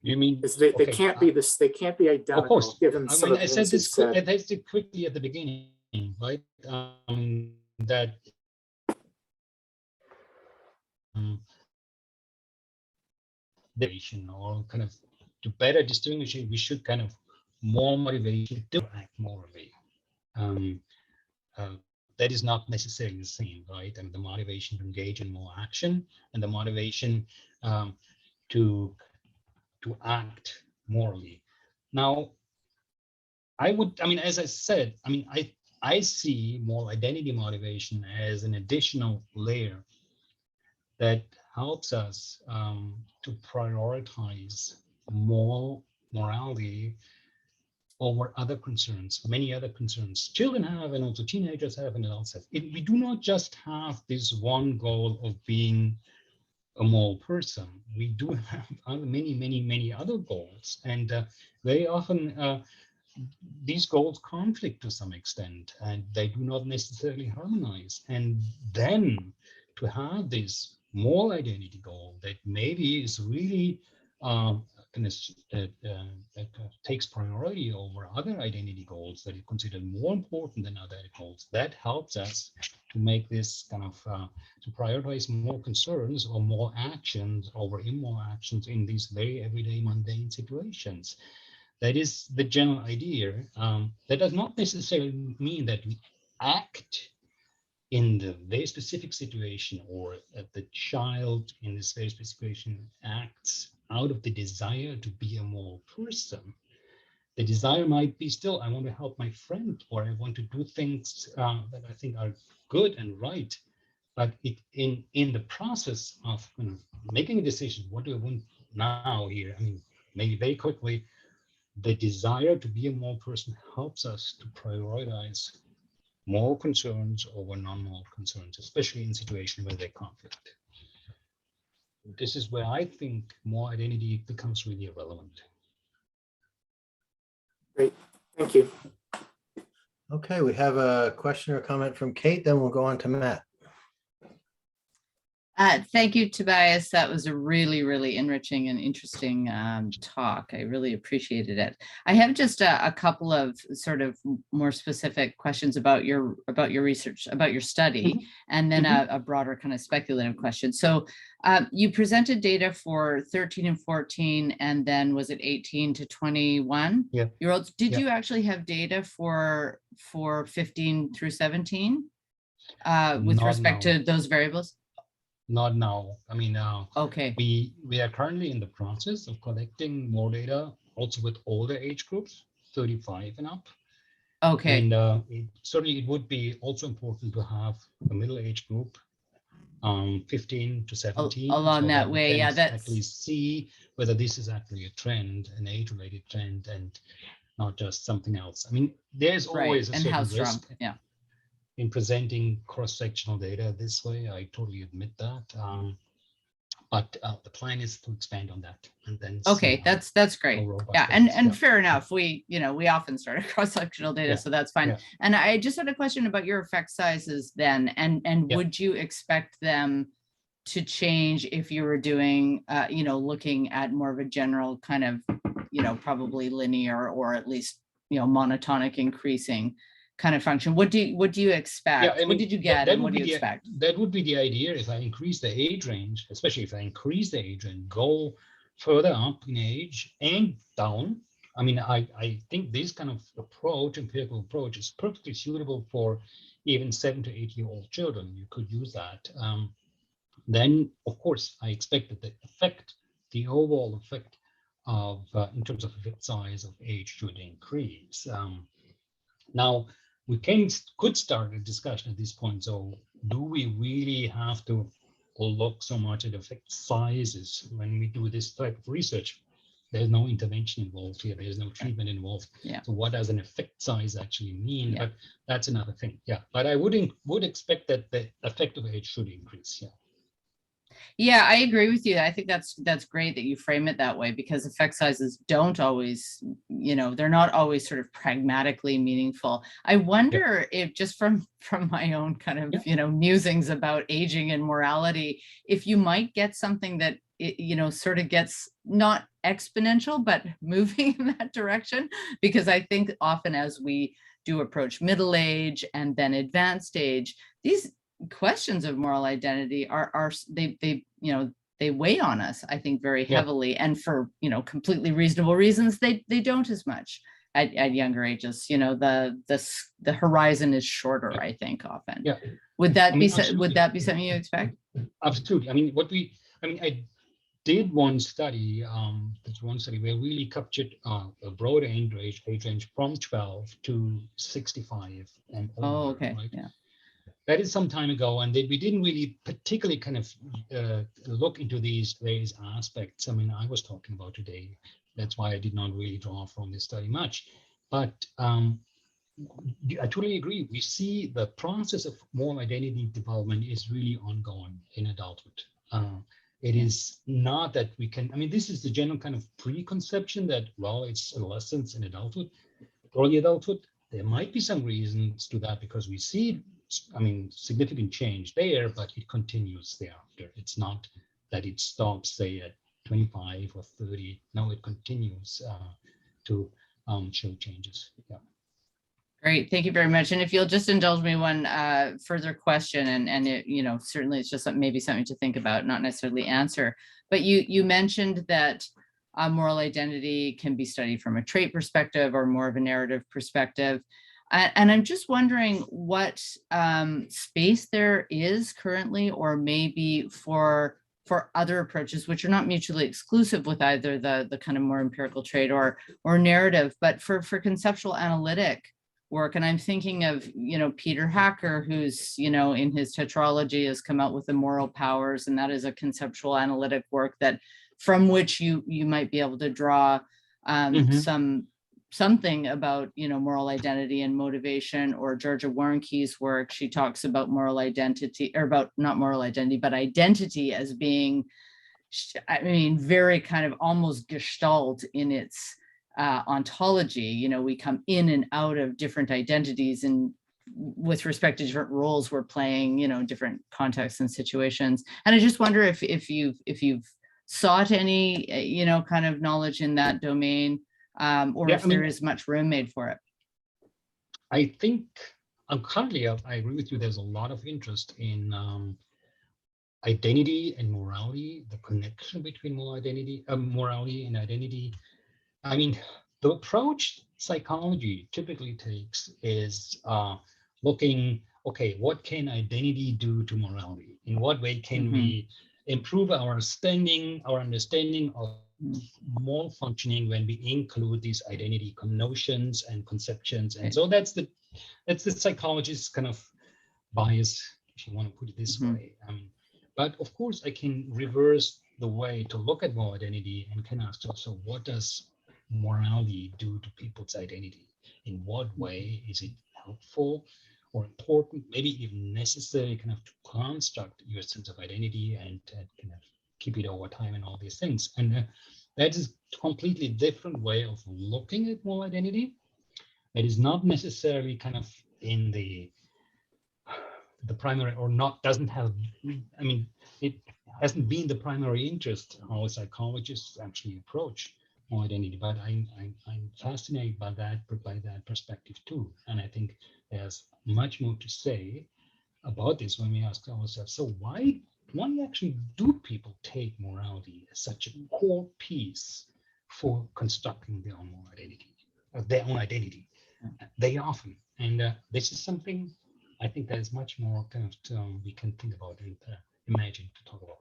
You mean Because they can't be this, they can't be identical. of course. Given some of I the said things this I said it quickly at the beginning, right? That motivation, or kind of to better distinguish it, we should kind of more motivation to act morally. That is not necessarily the same, right? And the motivation to engage in more action and the motivation to act morally. Now, as I said, I see moral identity motivation as an additional layer that helps us to prioritize morality over other concerns, many other concerns children have, and also teenagers have, and adults have. We do not just have this one goal of being a moral person. We do have many other goals, and very often these goals conflict to some extent, and they do not necessarily harmonize. And then to have this moral identity goal that maybe is really that takes priority over other identity goals that are considered more important than other goals, that helps us to make this kind of to prioritize more concerns or more actions over immoral actions in these very everyday mundane situations. That is the general idea. That does not necessarily mean that we act in the very specific situation, or that the child in this very specific situation acts out of the desire to be a moral person. The desire might be still, I want to help my friend, or I want to do things that I think are good and right. But in the process of making a decision, what do I want now here? I mean, maybe very quickly, the desire to be a moral person helps us to prioritize moral concerns over non-moral concerns, especially in situations where they conflict. This is where I think moral identity becomes really relevant. Great, thank you. Okay, we have a question or comment from Kate, then we'll go on to Matt. Thank you, Tobias. That was a really, really enriching and interesting talk. I really appreciated it. I have just a couple of sort of more specific questions about your research, about your study, and then a broader kind of speculative question. So you presented data for 13 and 14, and then was it 18 to 21 year olds? Did you actually have data for 15 through 17 with respect to those variables? Not now. I mean, okay. We are currently in the process of collecting more data, also with older age groups, 35 and up. Okay. And certainly it would be also important to have a middle age group, 15 to 17. Along so that way, yeah, that's actually see whether this is actually a trend, an age-related trend, and not just something else. I mean, there's always a certain risk. Yeah. In presenting cross-sectional data this way, I totally admit that. But the plan is to expand on that, and then okay, that's great. Yeah, and fair enough. We often start at cross-sectional data, so that's fine. And I just had a question about your effect sizes then, and would you expect them to change if you were doing, looking at more of a general kind of, probably linear or at least, monotonic increasing kind of function? What do you expect? Yeah, I mean, what did you get, and what do you expect? That would be the idea. If I increase the age range, especially if I increase the age and go further up in age and down. I mean, I think this kind of approach, empirical approach, is perfectly suitable for even 7 to 8 year old children. You could use that. Then, of course, I expect that the overall effect of, in terms of effect size of age, should increase. Now, we could start a discussion at this point. So do we really have to look so much at effect sizes when we do this type of research? There's no intervention involved here. There's no treatment involved. Yeah. So what does an effect size actually mean? But that's another thing. Yeah. But I would expect that the effect of age should increase. Yeah. Yeah, I agree with you. I think that's great that you frame it that way, because effect sizes don't always, they're not always sort of pragmatically meaningful. I wonder if, just from my own kind of, musings about aging and morality, if you might get something that, sort of gets not exponential, but moving in that direction, because I think often as we do approach middle age and then advanced age, these questions of moral identity they weigh on us, I think, very heavily, and for completely reasonable reasons they don't as much at younger ages. The horizon is shorter, I think, often. Would that be something you expect? Absolutely. I mean, I did one study. There's one study where we really captured a broad age range from 12 to 65 and older. Oh, okay. Right? Yeah. That is some time ago, and we didn't really particularly kind of look into these various aspects. I mean, I was talking about today. That's why I did not really draw from this study much. But I totally agree. We see the process of moral identity development is really ongoing in adulthood. It is not that we can, I mean, this is the general kind of preconception that, well, it's adolescence and adulthood, early adulthood. There might be some reasons to that, because we see, significant change there, but it continues thereafter. It's not that it stops, say, at 25 or 30. No, it continues to show changes. Yeah. Great, thank you very much. And if you'll just indulge me one further question, and it, certainly it's just maybe something to think about, not necessarily answer. But you mentioned that moral identity can be studied from a trait perspective or more of a narrative perspective. And I'm just wondering what space there is currently, or maybe for for other approaches, which are not mutually exclusive with either the kind of more empirical trait or narrative, but for conceptual analytic work. And I'm thinking of, Peter Hacker, who's, in his tetralogy has come out with the moral powers, and that is a conceptual analytic work that from which you might be able to draw something about, moral identity and motivation. Or Georgia Warnke's work, she talks about moral identity, or about not moral identity, but identity as being, very kind of almost gestalt in its ontology. We come in and out of different identities, and with respect to different roles we're playing, different contexts and situations. And I just wonder if you've sought any, kind of knowledge in that domain, or if there is much room made for it. I think currently, I agree with you. There's a lot of interest in identity and morality, the connection between morality and identity. I mean, the approach psychology typically takes is looking, okay, what can identity do to morality? In what way can we improve our understanding of moral functioning when we include these identity notions and conceptions? And so that's the psychologist's kind of bias, if you want to put it this way. But of course, I can reverse the way to look at moral identity and can ask also, what does morality do to people's identity? In what way is it helpful or important, maybe even necessary, kind of to construct your sense of identity and kind of keep it over time and all these things? And that is a completely different way of looking at moral identity. It is not necessarily kind of in the primary, or not, doesn't have, it hasn't been the primary interest how psychologists actually approach moral identity, but I'm fascinated by that perspective too. And I think there's much more to say about this when we ask ourselves, so why actually do people take morality as such a core piece for constructing their own identity? They often, and this is something I think that is much more kind of we can think about and imagine to talk about.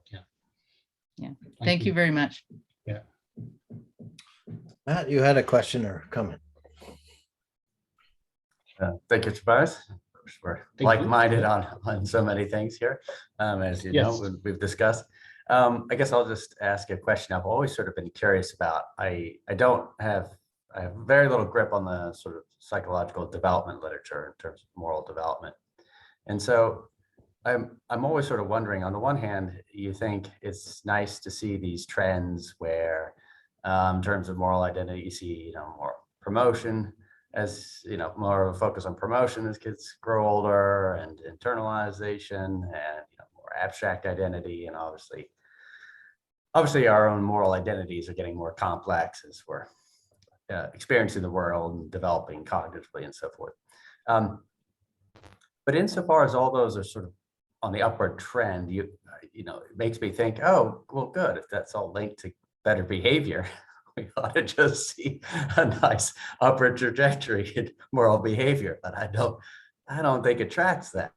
Yeah. Thank you very much. Yeah. Matt, you had a question or comment? Thank you, Tobias. We're like-minded on so many things here, as you know, we've discussed. I guess I'll just ask a question I've always sort of been curious about. I have very little grip on the sort of psychological development literature in terms of moral development. And so I'm always sort of wondering, on the one hand, you think it's nice to see these trends where in terms of moral identity, you see, more promotion, as more of a focus on promotion as kids grow older, and internalization, and more abstract identity, and obviously our own moral identities are getting more complex as we're experiencing the world and developing cognitively and so forth. But insofar as all those are sort of on the upward trend, it makes me think, oh, well, good, if that's all linked to better behavior, we ought to just see a nice upward trajectory in moral behavior. But I don't think it tracks that.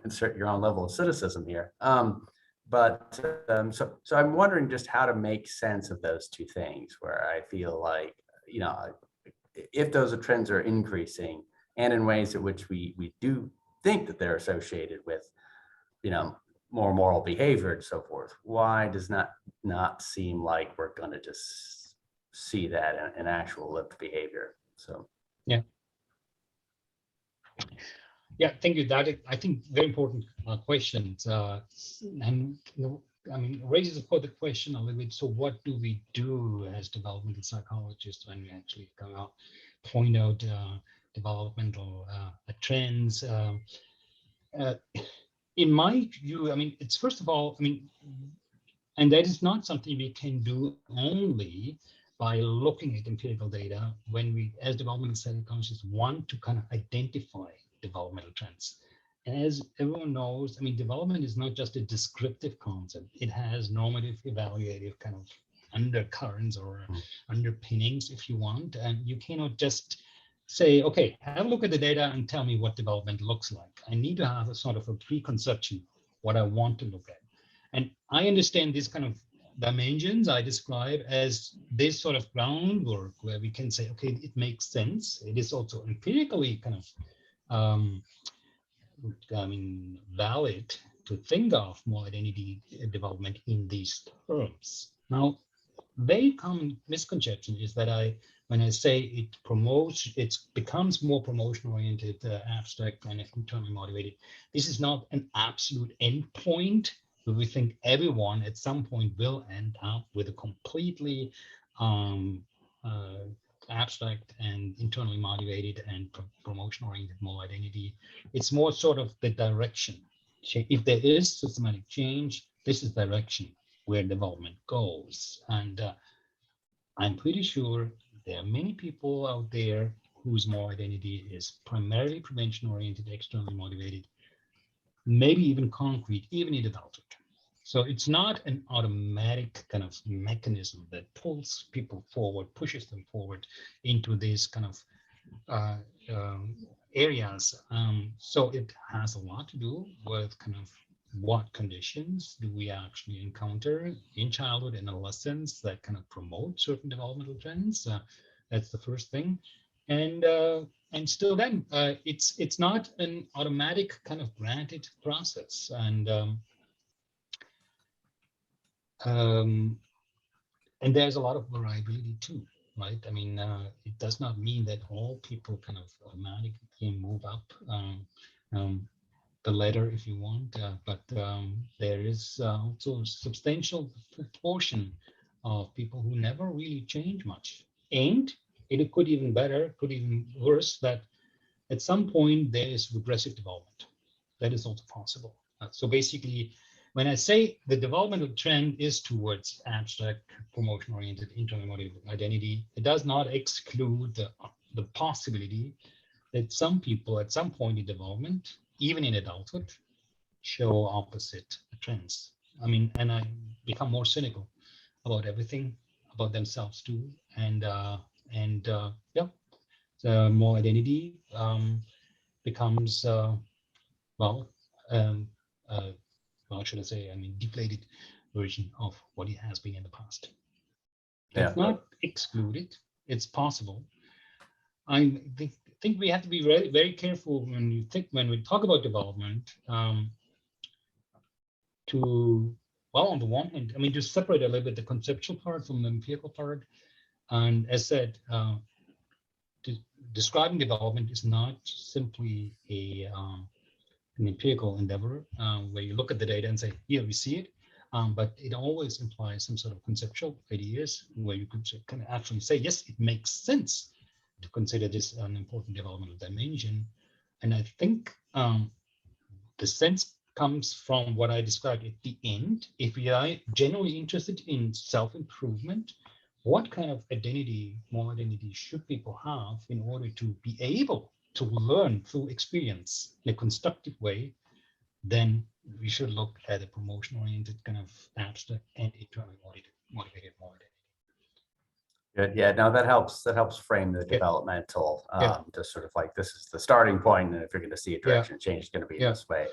Insert your own level of cynicism here. So I'm wondering just how to make sense of those two things, where I feel like, if those trends are increasing, and in ways in which we do think that they're associated with, more moral behavior and so forth, why does not seem like we're going to just see that in actual lived behavior? So yeah, thank you. That I think very important questions, and raises the question a little bit. So what do we do as developmental psychologists when we actually come out, point out developmental trends? In my view, it's first of all, and that is not something we can do only by looking at empirical data when we, as developmental psychologists, want to kind of identify developmental trends. As everyone knows, development is not just a descriptive concept. It has normative, evaluative kind of undercurrents or underpinnings, if you want. And you cannot just say, okay, have a look at the data and tell me what development looks like. I need to have a sort of a preconception what I want to look at. And I understand these kind of dimensions I describe as this sort of groundwork where we can say, okay, it makes sense. It is also empirically kind of valid to think of more identity development in these terms. Now, very common misconception is that when I say it promotes, it becomes more promotion oriented, abstract, and internally motivated. This is not an absolute endpoint, but we think everyone at some point will end up with a completely abstract and internally motivated and promotion oriented more identity. It's more sort of the direction. If there is systematic change, this is direction where development goes. And I'm pretty sure there are many people out there whose more identity is primarily prevention oriented, externally motivated, maybe even concrete, even in adulthood. So it's not an automatic kind of mechanism that pulls people forward, pushes them forward into these kind of areas. So it has a lot to do with kind of what conditions do we actually encounter in childhood and adolescence that kind of promote certain developmental trends. That's the first thing. And still then, it's not an automatic kind of granted process. And there's a lot of variability too, right? I mean, it does not mean that all people kind of automatically move up the ladder, if you want, but there is also a substantial proportion of people who never really change much. And it could even better, could even worse, that at some point there is regressive development. That is also possible. So basically, when I say the developmental trend is towards abstract, promotion-oriented, internally motivated identity, it does not exclude the possibility that some people at some point in development, even in adulthood, show opposite trends. I mean, and I become more cynical about everything, about themselves too, and yeah, so more identity becomes how should I say? I mean, deflated version of what it has been in the past. It's not excluded; it's possible. I think we have to be very, very careful when we talk about development. On the one hand, I mean, to separate a little bit the conceptual part from the empirical part, and as said, describing development is not simply an empirical endeavor where you look at the data and say, here we see it, but it always implies some sort of conceptual ideas where you could kind of actually say, yes, it makes sense to consider this an important developmental dimension. And I think the sense comes from what I described at the end. If we are genuinely interested in self-improvement, what kind of more identity should people have in order to be able to learn through experience in a constructive way? Then we should look at a promotion-oriented kind of abstract and internally motivated more identity. Good. Yeah, no, that helps frame the developmental, to sort of like, this is the starting point, and if you're going to see a direction change, it's going to be this way.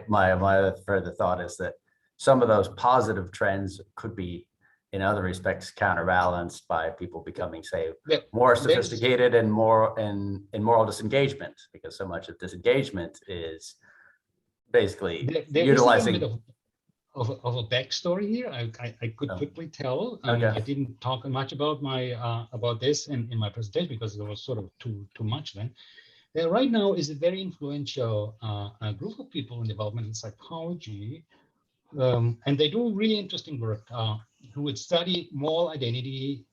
My other further thought is that some of those positive trends could be, in other respects, counterbalanced by people becoming, say, more sophisticated and more in moral disengagement, because so much of disengagement is basically utilizing. Of a backstory here, I could quickly tell. I didn't talk much about about this in my presentation because it was sort of too much then. There right now is a very influential group of people in developmental psychology, and they do really interesting work who would study moral identity,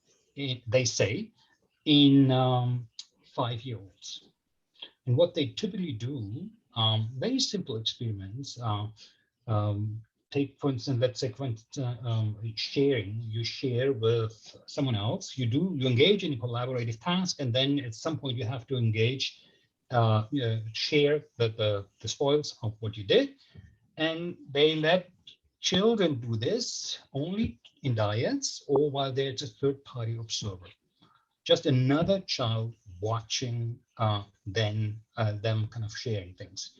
they say, in 5-year-olds. And what they typically do, very simple experiments, take, for instance, let's say, sharing. You share with someone else. You engage in a collaborative task, and then at some point you have to engage, share the spoils of what you did. And they let children do this only in dyads or while there's a third-party observer, just another child watching them kind of sharing things.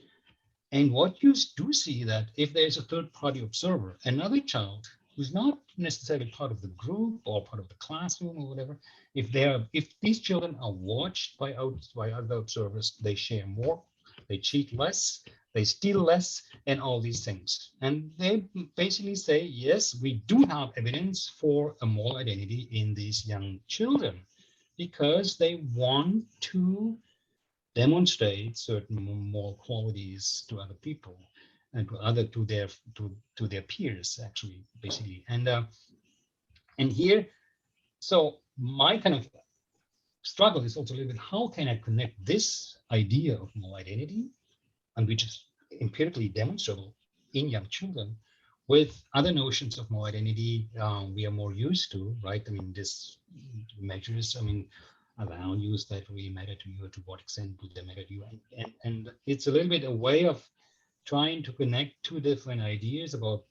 And what you do see that if there's a third party observer, another child who's not necessarily part of the group or part of the classroom or whatever, if these children are watched by other observers, they share more, they cheat less, they steal less, and all these things. And they basically say, yes, we do have evidence for a moral identity in these young children because they want to demonstrate certain moral qualities to other people and to their peers, actually, basically. And here, so my kind of struggle is also a little bit, how can I connect this idea of moral identity, and which is empirically demonstrable in young children, with other notions of moral identity we are more used to, right? I mean, this measures, I mean, values that really matter to you, to what extent do they matter to you? And it's a little bit a way of trying to connect two different ideas about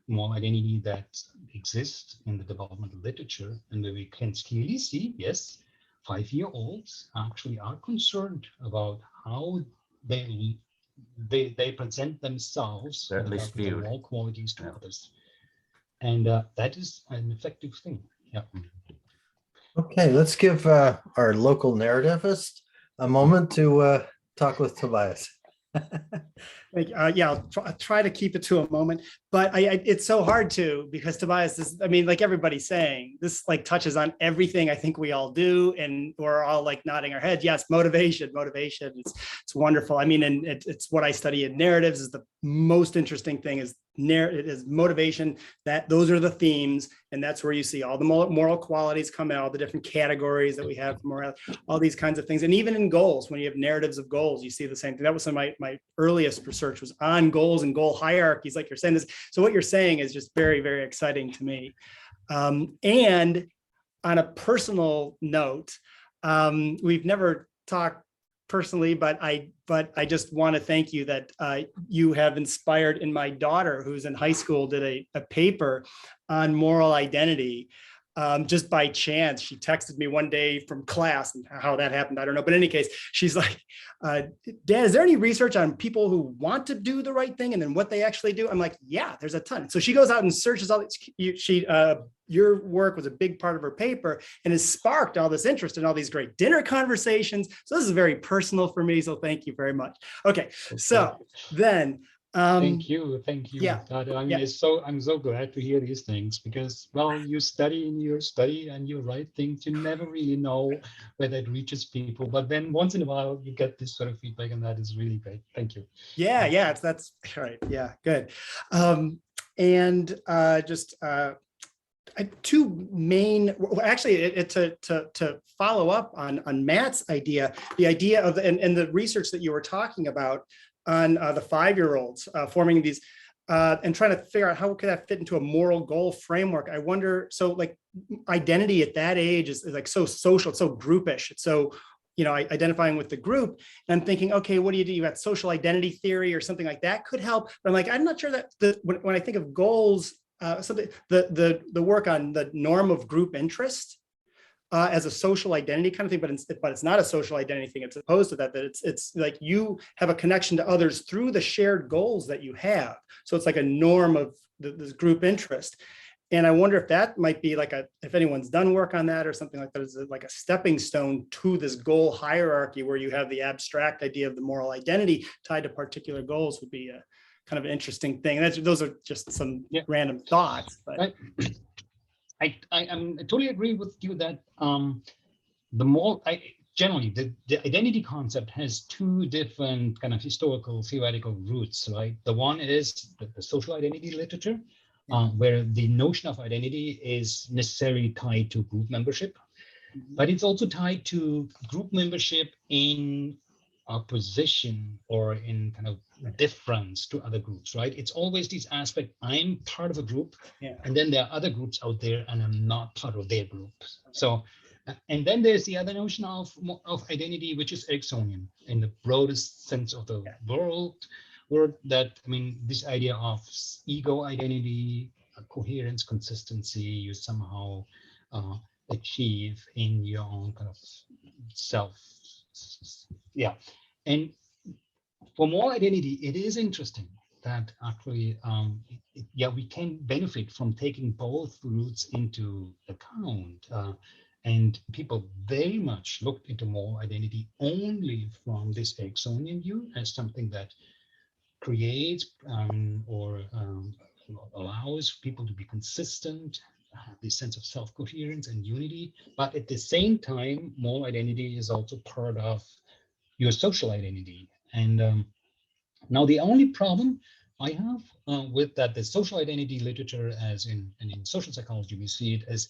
moral identity that exist in the developmental literature, and where we can clearly see, yes, 5-year-olds actually are concerned about how they present themselves, They're at least with the viewed. moral qualities to Yeah. others, and that is an effective thing. Yeah. Okay, let's give our local narrativist a moment to talk with Tobias. Yeah, I'll try to keep it to a moment, but it's so hard to, because Tobias is, I mean, like everybody's saying, this like touches on everything I think we all do, and we're all like nodding our head. Yes, motivation. It's wonderful. I mean, and it's what I study in narratives is the most interesting thing is motivation. That those are the themes, and that's where you see all the moral qualities come out, all the different categories that we have, moral, all these kinds of things. And even in goals, when you have narratives of goals, you see the same thing. That was some of my earliest research was on goals and goal hierarchies, like you're saying this. So what you're saying is just very, very exciting to me. And on a personal note, we've never talked personally, but I just want to thank you that you have inspired in my daughter, who's in high school, did a paper on moral identity. Just by chance, she texted me one day from class, and how that happened, I don't know. But in any case, she's like, Dad, is there any research on people who want to do the right thing and then what they actually do? I'm like, yeah, there's a ton. So she goes out and searches all this. Your work was a big part of her paper and has sparked all this interest in all these great dinner conversations. So this is very personal for me. So thank you very much. Okay, so then. Thank you. Yeah. God, I mean, I'm so glad to hear these things, because, well, you study and you write things, you never really know whether it reaches people, but then once in a while you get this sort of feedback, and that is really great. Thank you. Yeah, that's right. Yeah, good. Two main, actually, to follow up on Matt's idea, the idea of and the research that you were talking about on the 5-year-olds forming these and trying to figure out how could that fit into a moral goal framework. I wonder, so like identity at that age is like so social, it's so groupish. It's so, identifying with the group. And I'm thinking, okay, what do? You got social identity theory or something like that could help. But I'm like, I'm not sure that when I think of goals, something the work on the norm of group interest as a social identity kind of thing, but it's not a social identity thing. It's opposed to that it's like you have a connection to others through the shared goals that you have. So it's like a norm of this group interest. And I wonder if that might be like if anyone's done work on that or something like that, is like a stepping stone to this goal hierarchy where you have the abstract idea of the moral identity tied to particular goals would be a kind of an interesting thing. And those are just some random thoughts. But I totally agree with you that generally the identity concept has two different kind of historical theoretical roots, right? The one is the social identity literature, where the notion of identity is necessarily tied to group membership, but it's also tied to group membership in opposition or in kind of difference to other groups, right? It's always this aspect, I'm part of a group, and then there are other groups out there and I'm not part of their group. So, and then there's the other notion of identity, which is Ericksonian in the broadest sense of the word that, I mean, this idea of ego identity, coherence, consistency, you somehow achieve in your own kind of self. Yeah. And for moral identity, it is interesting that actually, yeah, we can benefit from taking both routes into account. And people very much looked into moral identity only from this Ericksonian view as something that creates or allows people to be consistent, have this sense of self-coherence and unity. But at the same time, moral identity is also part of your social identity. And now the only problem I have with that, the social identity literature, as in social psychology, we see it as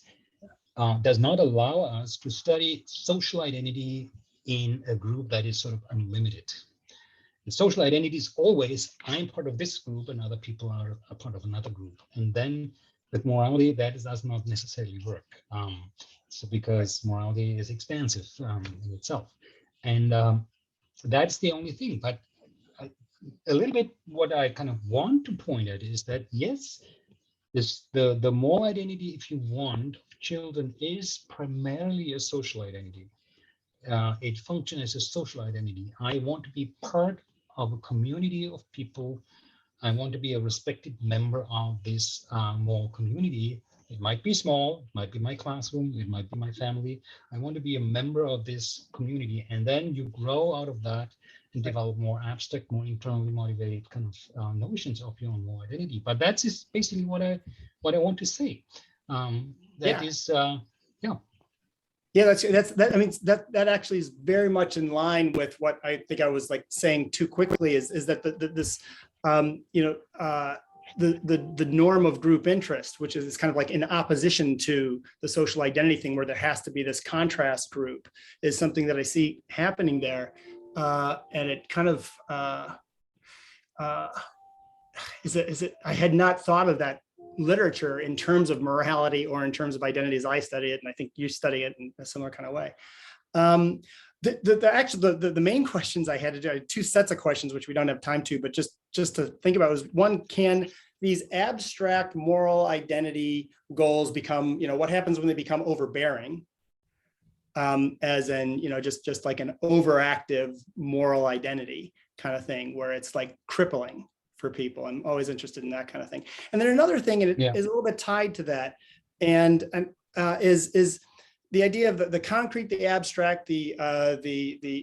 does not allow us to study social identity in a group that is sort of unlimited. The social identity is always, I'm part of this group and other people are a part of another group. And then with morality, that does not necessarily work. So because morality is expansive in itself. And that's the only thing. But a little bit what I kind of want to point at is that, yes, the moral identity, if you want, of children is primarily a social identity. It functions as a social identity. I want to be part of a community of people. I want to be a respected member of this moral community. It might be small, it might be my classroom, it might be my family. I want to be a member of this community. And then you grow out of that and develop more abstract, more internally motivated kind of notions of your own moral identity. But that's just basically what I want to say. Yeah, that. I mean, that actually is very much in line with what I think I was like saying too quickly. Is that this the norm of group interest, which is kind of like in opposition to the social identity thing, where there has to be this contrast group, is something that I see happening there, and it kind of is it. I had not thought of that literature in terms of morality or in terms of identity as I study it, and I think you study it in a similar kind of way. The main questions I had to do, I had two sets of questions which we don't have time to, but just to think about was one: can these abstract moral identity goals become, what happens when they become overbearing? As in, just like an overactive moral identity kind of thing, where it's like crippling for people. I'm always interested in that kind of thing. And then another thing, and it is a little bit tied to that, and is the idea of the concrete, the abstract, the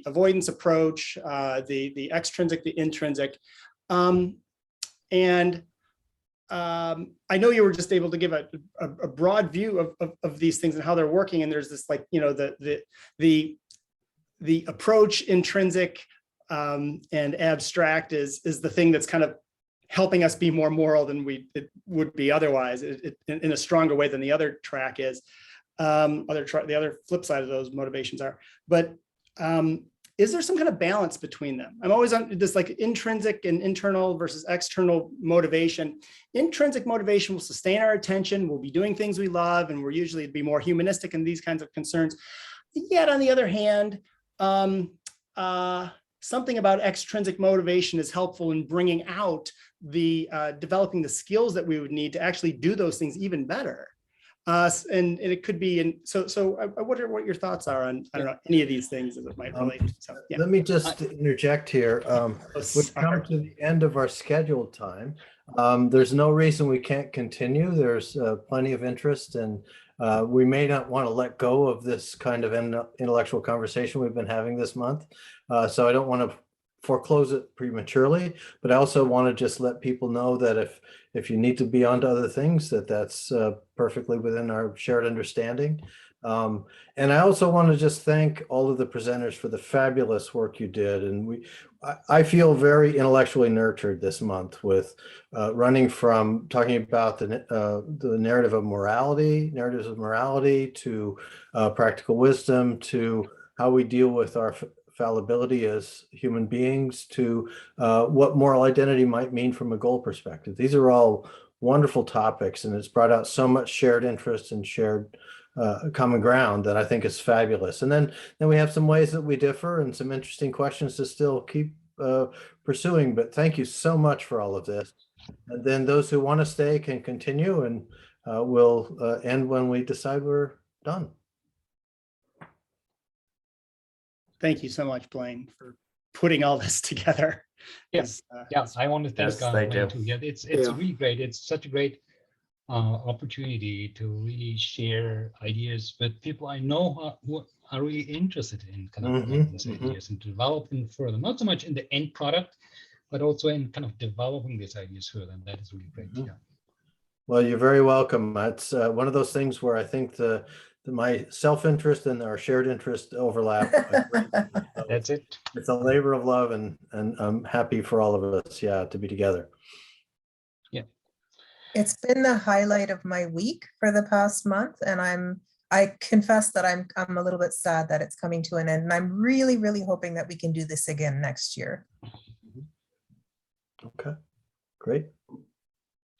avoidance approach, the extrinsic, the intrinsic. I know you were just able to give a broad view of these things and how they're working. And there's this, like, the approach, intrinsic and abstract is the thing that's kind of helping us be more moral than it would be otherwise, in a stronger way than the other track is. The other flip side of those motivations are. But is there some kind of balance between them? I'm always on this, like, intrinsic and internal versus external motivation. Intrinsic motivation will sustain our attention. We'll be doing things we love, and we're usually be more humanistic in these kinds of concerns. Yet on the other hand, something about extrinsic motivation is helpful in bringing out the developing the skills that we would need to actually do those things even better. And it could be so I wonder what your thoughts are on, I don't know, any of these things as it might relate. So, yeah. Let me just interject here. We've come to the end of our scheduled time. There's no reason we can't continue. There's plenty of interest, and we may not want to let go of this kind of intellectual conversation we've been having this month. So I don't want to foreclose it prematurely, but I also want to just let people know that if you need to be on to other things, that's perfectly within our shared understanding. And I also want to just thank all of the presenters for the fabulous work you did. And I feel very intellectually nurtured this month with running from talking about the narratives of morality to practical wisdom, to how we deal with our fallibility as human beings, to what moral identity might mean from a goal perspective. These are all wonderful topics, and it's brought out so much shared interest and shared common ground that I think is fabulous. And then we have some ways that we differ and some interesting questions to still keep pursuing. But thank you so much for all of this. And then those who want to stay can continue, and we'll end when we decide we're done. Thank you so much, Blaine, for putting all this together. Yeah. is, Yeah, I want to thank Yes, they Wayne do. too. Yeah, it's Yeah. really great. It's such a great opportunity to really share ideas with people I know who are really interested in kind of these ideas and developing further, not so much in the end product, but also in kind of developing these ideas further. And that is really great. Yeah. Well, you're very welcome. It's one of those things where I think my self-interest and our shared interest overlap. So That's it. it's a labor of love, and I'm happy for all of us, yeah, to be together. Yeah. It's been the highlight of my week for the past month, and I confess that I'm a little bit sad that it's coming to an end, and I'm really, really hoping that we can do this again next year. Okay, great.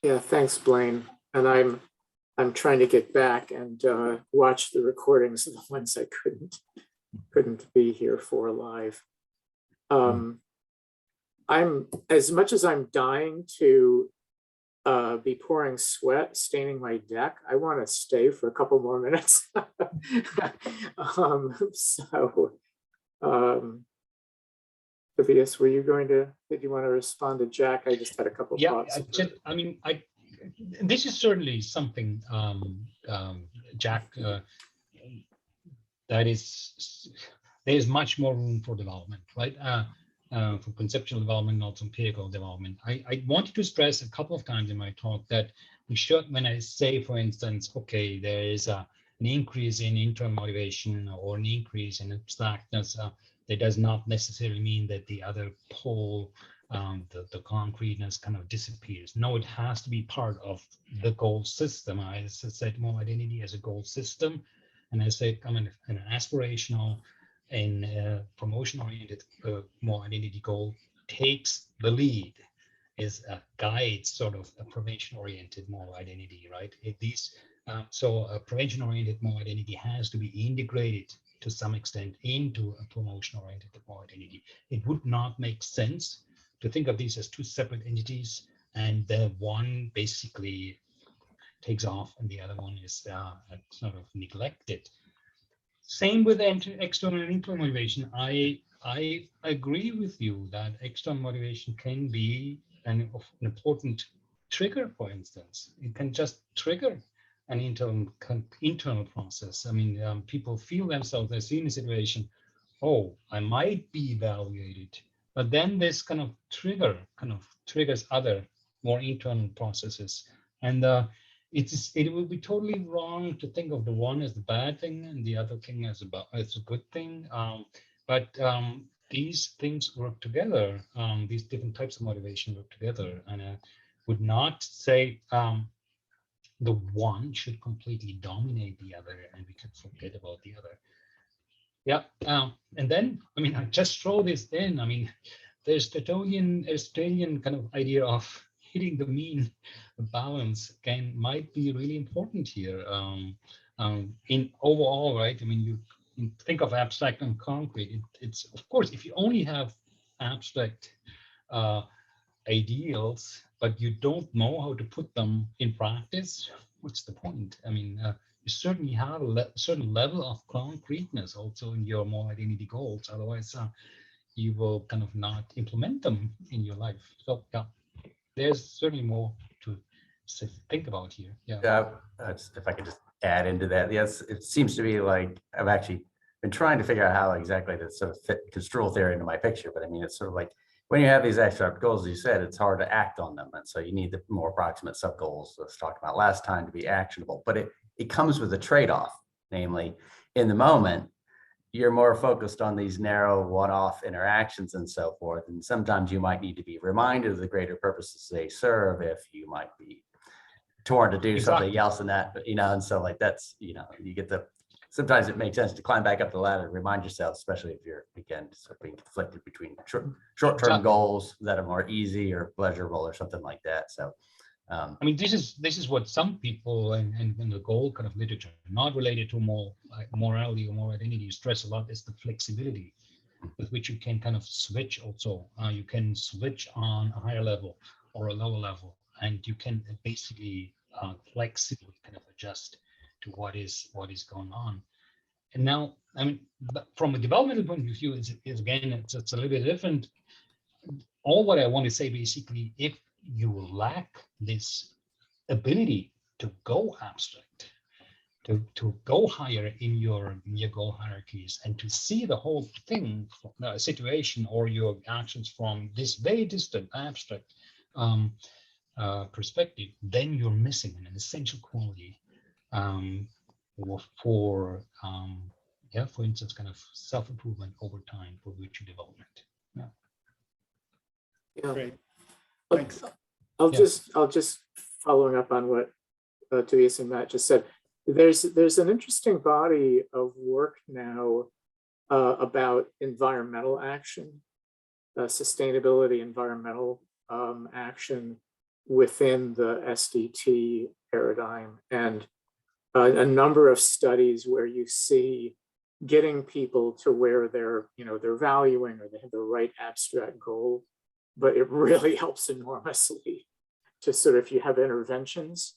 Yeah, thanks, Blaine. And I'm trying to get back and watch the recordings of the ones I couldn't be here for live. I'm, as much as I'm dying to be pouring sweat, staining my deck, I want to stay for a couple more minutes. Tobias, did you want to respond to Jack? I just had a couple thoughts. This is certainly something, Jack, there's much more room for development, right? For conceptual development, not empirical development. I wanted to stress a couple of times in my talk that we should, when I say, for instance, okay, there is an increase in internal motivation or an increase in abstractness, that does not necessarily mean that the other pole, the concreteness kind of disappears. No, it has to be part of the goal system. I said more identity as a goal system. And I said, an aspirational and promotion-oriented more identity goal takes the lead, is a guide, sort of a prevention-oriented more identity, right? So a prevention-oriented more identity has to be integrated to some extent into a promotion-oriented more identity. It would not make sense to think of these as two separate entities, and the one basically takes off and the other one is sort of neglected. Same with external and internal motivation. I agree with you that external motivation can be an important trigger, for instance. It can just trigger an internal process. I mean, people feel themselves, they see in a situation, oh, I might be evaluated, but then this kind of triggers other more internal processes. And it would be totally wrong to think of the one as the bad thing and the other thing as a good thing. But these things work together. These different types of motivation work together, and I would not say the one should completely dominate the other and we can forget about the other. Yeah, and then, I just throw this in. There's the Aristotelian kind of idea of hitting the mean balance might be really important here. In overall, right? You think of abstract and concrete. It's of course, if you only have abstract ideals, but you don't know how to put them in practice, what's the point? You certainly have a certain level of concreteness also in your more identity goals. Otherwise, you will kind of not implement them in your life. So yeah, there's certainly more to think about here. Yeah. If I could just add into that, yes, it seems to be like I've actually been trying to figure out how exactly to sort of fit construal theory into my picture. But it's sort of like when you have these abstract goals, as you said, it's hard to act on them. And so you need the more approximate sub goals that was talked about last time to be actionable. But it comes with a trade-off, namely in the moment, you're more focused on these narrow one-off interactions and so forth. And sometimes you might need to be reminded of the greater purposes they serve if you might be torn to do something else in that, and so like that's, you get sometimes it makes sense to climb back up the ladder and remind yourself, especially if you're, again, sort of being conflicted between short-term goals that are more easy or pleasurable or something like that. So this is what some people and the goal kind of literature, not related to more morality or more identity, stress a lot, is the flexibility with which you can kind of switch also. You can switch on a higher level or a lower level, and you can basically flexibly kind of adjust to what is going on. And now, from a developmental point of view, it's a little bit different. all what I want to say basically, if you lack this ability to go abstract, to go higher in your goal hierarchies and to see the whole thing, situation or your actions from this very distant abstract perspective, then you're missing an essential quality for instance, kind of self-improvement over time for virtue development. Yeah. Great. I'll- Thanks. I'll Yeah. just following up on what Tobias and Matt just said. There's an interesting body of work now about environmental action, sustainability, environmental action within the SDT paradigm, and a number of studies where you see getting people to where they're valuing or they have the right abstract goal, but it really helps enormously to sort of, if you have interventions,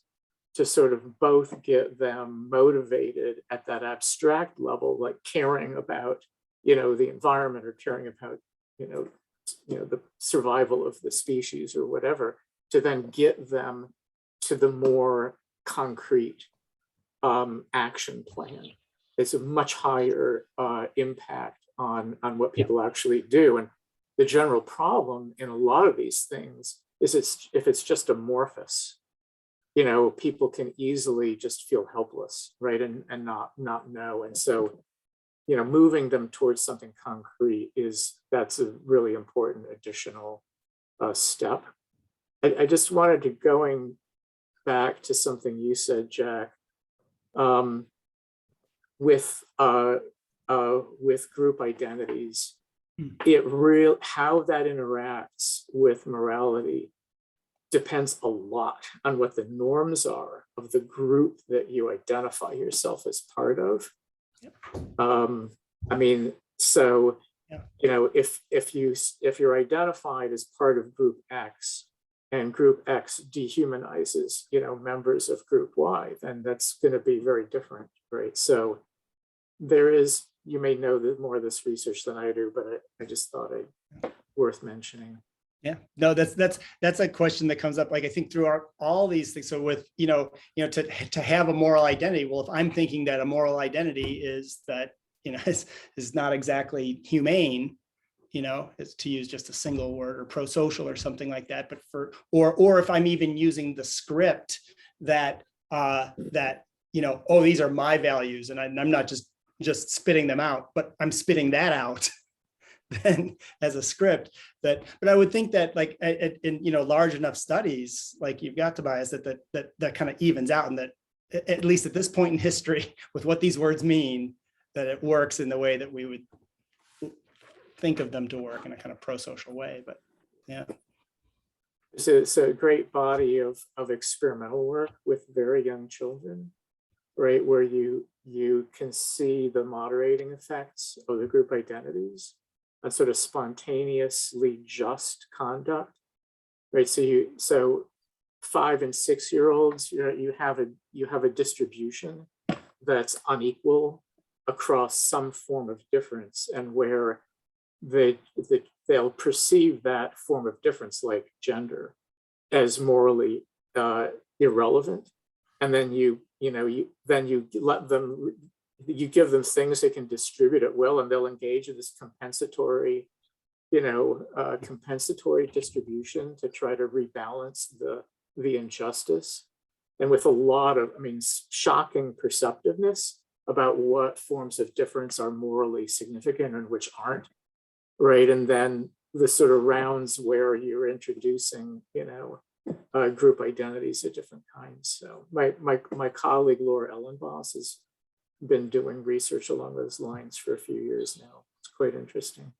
to sort of both get them motivated at that abstract level, like caring about, the environment or caring about, the survival of the species or whatever, to then get them to the more concrete action plan. It's a much higher impact on what people actually do. And the general problem in a lot of these things is if it's just amorphous, people can easily just feel helpless, right? And not know. And so, moving them towards something concrete that's a really important additional step. I just wanted to, going back to something you said, Jack, with group identities, how that interacts with morality depends a lot on what the norms are of the group that you identify yourself as part of. If you're identified as part of group X and group X dehumanizes, members of group Y, then that's going to be very different, right? So you may know more of this research than I do, but I just thought it worth mentioning. Yeah, no, that's a question that comes up, like, I think through all these things. So with, to have a moral identity, well, if I'm thinking that a moral identity is that, is not exactly humane, is to use just a single word, or pro-social or something like that. But or if I'm even using the script that, oh, these are my values and I'm not just spitting them out, but I'm spitting that out then as a script but I would think that, like, in large enough studies, like you've got, Tobias, that kind of evens out, and that at least at this point in history, with what these words mean, that it works in the way that we would think of them to work, in a kind of pro-social way. But yeah, it's a great body of experimental work with very young children, right, where you can see the moderating effects of the group identities, a sort of spontaneously just conduct, right? So 5 and 6 year olds, you have a distribution that's unequal across some form of difference, and where they'll perceive that form of difference, like gender, as morally irrelevant, and then you let them. You give them things they can distribute at will, and they'll engage in this compensatory distribution to try to rebalance the injustice, and with a lot of, shocking perceptiveness about what forms of difference are morally significant and which aren't, right? And then the sort of rounds where you're introducing, group identities of different kinds. So my colleague Laura Ellenboss has been doing research along those lines for a few years now. It's quite interesting.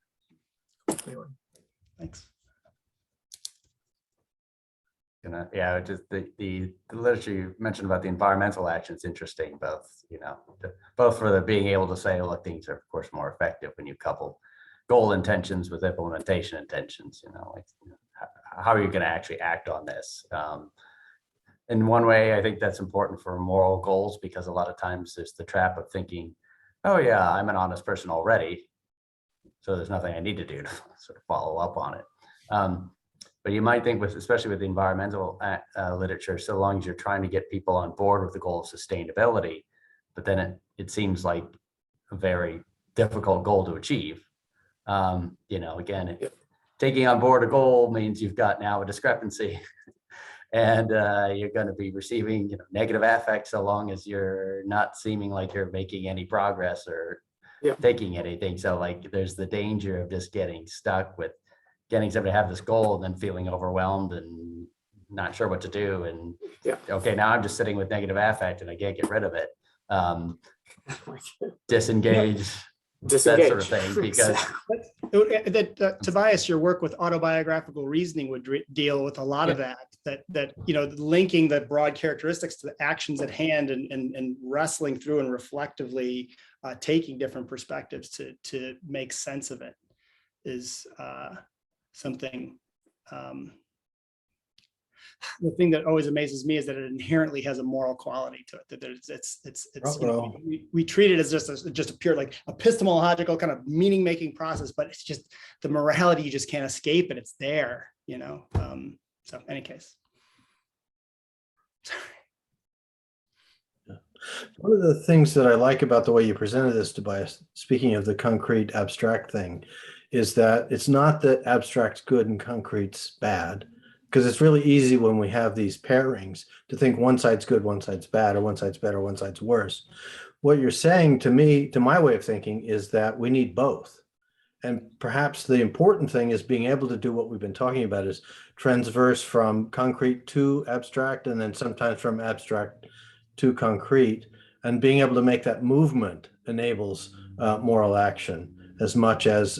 Anyway. thanks. Just the literature you mentioned about the environmental action is interesting, both for the being able to say, look, things are of course more effective when you couple goal intentions with implementation intentions. How are you going to actually act on this? In one way, I think that's important for moral goals, because a lot of times there's the trap of thinking, oh yeah, I'm an honest person already, so there's nothing I need to do to sort of follow up on it. But you might think with, especially with the environmental literature, so long as you're trying to get people on board with the goal of sustainability, but then it seems like a very difficult goal to achieve. Again, taking on board a goal means you've got now a discrepancy and you're going to be receiving negative affect so long as you're not seeming like you're making any progress or taking anything. So like there's the danger of just getting stuck with getting somebody to have this goal and then feeling overwhelmed and not sure what to do. And okay, now I'm just sitting with negative affect and I can't get rid of it. Disengage. That sort of thing, because Tobias, your work with autobiographical reasoning would deal with a lot of that linking the broad characteristics to the actions at hand and wrestling through and reflectively taking different perspectives to make sense of it is something. The thing that always amazes me is that it inherently has a moral quality to it. That we treat it as just a pure like epistemological kind of meaning making process, but it's just the morality you just can't escape, and it's there. So any case. One of the things that I like about the way you presented this, Tobias, speaking of the concrete abstract thing, is that it's not that abstract's good and concrete's bad. Because it's really easy when we have these pairings to think one side's good, one side's bad, or one side's better, one side's worse. What you're saying to me, to my way of thinking, is that we need both. And perhaps the important thing is being able to do what we've been talking about, is transverse from concrete to abstract, and then sometimes from abstract to concrete. And being able to make that movement enables moral action as much as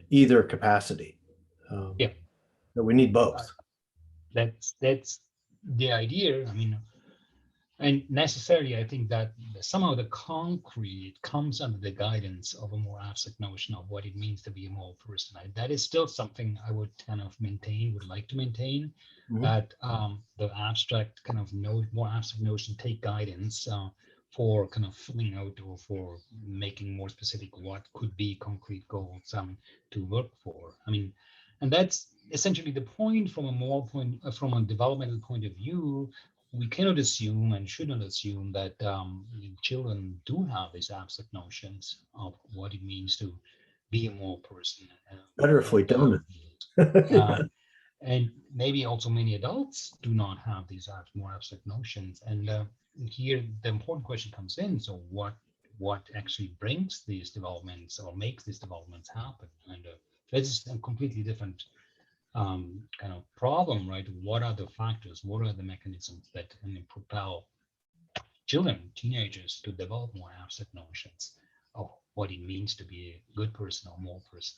either capacity. That we need both. That's the idea. I mean, and necessarily, I think that somehow the concrete comes under the guidance of a more abstract notion of what it means to be a moral person. That is still something I would kind of would like to maintain, that the abstract kind of more abstract notion take guidance for kind of filling out or for making more specific what could be concrete goals to work for. I mean, and that's essentially the point from a moral point, from a developmental point of view. We cannot assume and should not assume that children do have these abstract notions of what it means to be a moral person. Better if we don't. And maybe also many adults do not have these more abstract notions. And here the important question comes in. So what actually brings these developments or makes these developments happen? And this is a completely different kind of problem, right? What are the factors? What are the mechanisms that propel children, teenagers to develop more abstract notions of what it means to be a good person or moral person?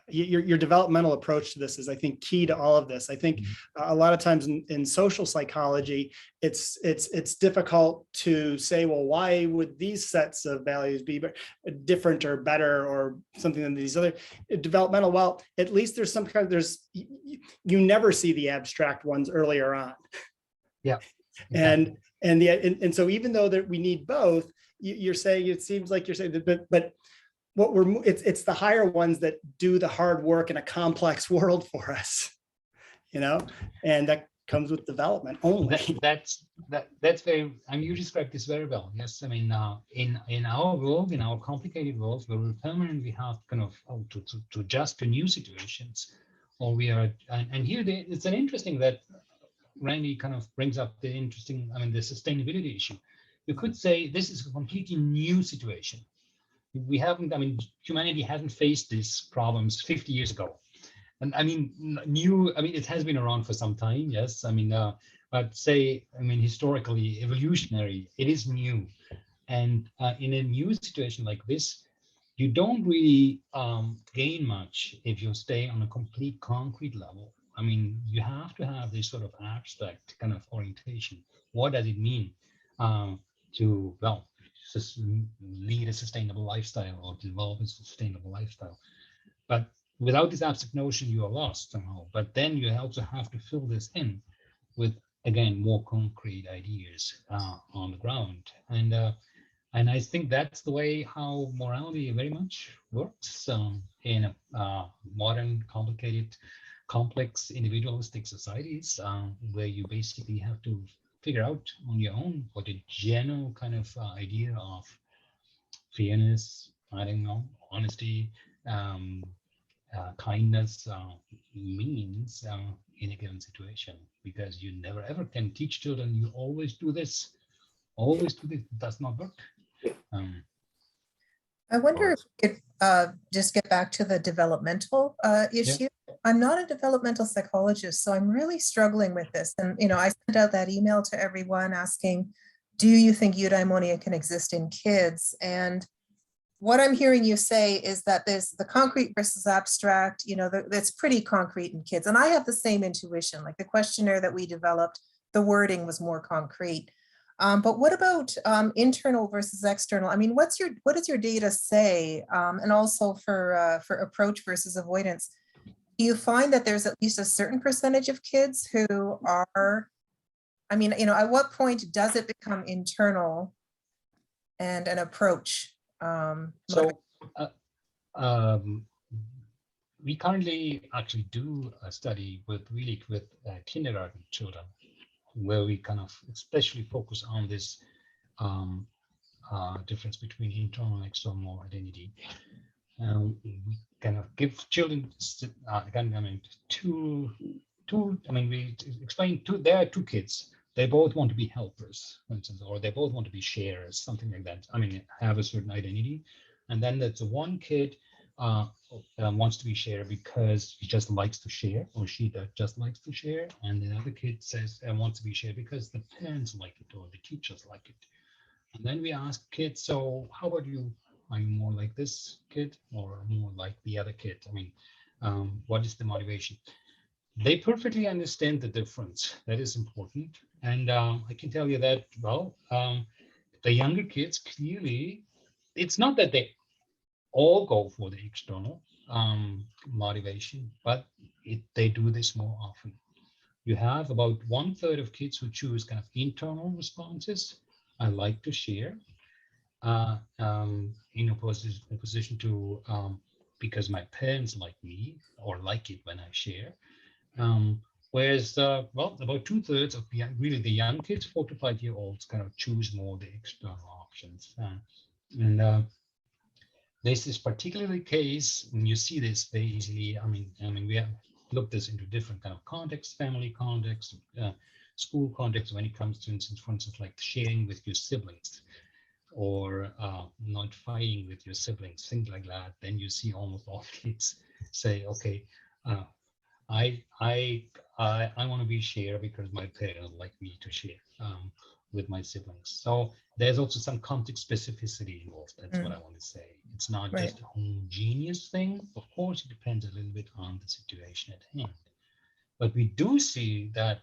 Your developmental approach to this is, I think, key to all of this. I think a lot of times in social psychology, it's difficult to say, well, why would these sets of values be different or better or something than these other developmental? Well, at least there's some kind of, you never see the abstract ones earlier on. Yeah. And so even though that we need both, you're saying, it seems like you're saying that, but it's the higher ones that do the hard work in a complex world for us, and that comes with development only. That's very, I mean, you described this very well. Yes, I mean, in our world, in our complicated world, where we permanently have kind of to adjust to new situations, or we are, and here it's an interesting that Randy kind of brings up the interesting, I mean, the sustainability issue. You could say this is a completely new situation. We haven't, I mean, humanity hasn't faced these problems 50 years ago. And I mean, it has been around for some time, yes. I mean, but say, I mean, historically, evolutionary, it is new. And in a new situation like this, you don't really gain much if you stay on a complete concrete level. I mean, you have to have this sort of abstract kind of orientation. What does it mean to, well, lead a sustainable lifestyle or develop a sustainable lifestyle? But without this abstract notion, you are lost somehow. But then you also have to fill this in with, again, more concrete ideas on the ground. And And I think that's the way how morality very much works in a modern, complicated, complex, individualistic societies, where you basically have to figure out on your own what a general kind of idea of fairness, I don't know, honesty, um, kindness means in a given situation, because you never ever can teach children you always do this, it does not work. I wonder if course. we could just get back to the developmental issue. I'm not a developmental psychologist, so I'm really struggling with this. And, you know, I sent out that email to everyone asking, do you think eudaimonia can exist in kids? And what I'm hearing you say is that there's the concrete versus abstract, you know, that's pretty concrete in kids. And I have the same intuition, like the questionnaire that we developed, the wording was more concrete. But what about internal versus external? I mean, what does your data say? And also for approach versus avoidance, do you find that there's at least a certain percentage of kids who are, I mean, you know, at what point does it become internal and an approach? So we currently actually do a study with kindergarten children, where we kind of especially focus on this difference between internal and external identity. We kind of give children we explain there are two kids. They both want to be helpers, for instance, or they both want to be sharers, something like that. I mean, have a certain identity. And then there's one kid wants to be sharer because he just likes to share, or she just likes to share. And the other kid says wants to be shared because the parents like it or the teachers like it. And then we ask kids, so how about you? Are you more like this kid or more like the other kid? I mean, what is the motivation? They perfectly understand the difference. That is important. And I can tell you that, well, the younger kids clearly, it's not that they all go for the external motivation, but they do this more often. You have about 1/3 of kids who choose kind of internal responses. I like to share in a position to because my parents like me or like it when I share. Whereas, well, about 2/3 of the young kids, 4 to 5 year olds, kind of choose more the external options. And this is particularly the case when you see this very easily. I mean, we have looked this into different kind of contexts, family context, school context, when it comes to, for instance, like sharing with your siblings, or not fighting with your siblings, things like that. Then you see almost all kids say, okay, I want to be share because my parents like me to share with my siblings. So there's also some context specificity involved. That's what I want to say. It's not just a homogeneous thing. Of course, it depends a little bit on the situation at hand. But we do see that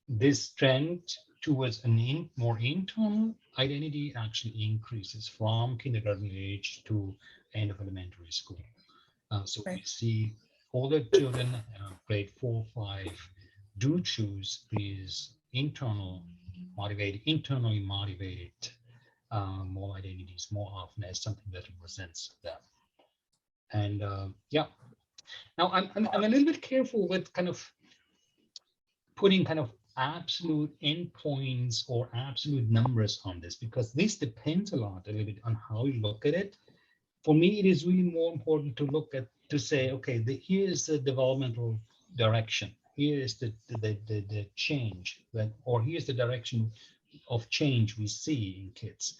this trend towards a more internal identity actually increases from kindergarten age to end of elementary school. So we see older children, grade 4, 5, do choose these internally motivated more identities more often as something that represents them. And yeah, now I'm a little bit careful with kind of putting kind of absolute endpoints or absolute numbers on this, because this depends a little bit on how you look at it. For me, it is really more important to look at, to say, okay, here's the developmental direction. Here is the change, or here's the direction of change we see in kids.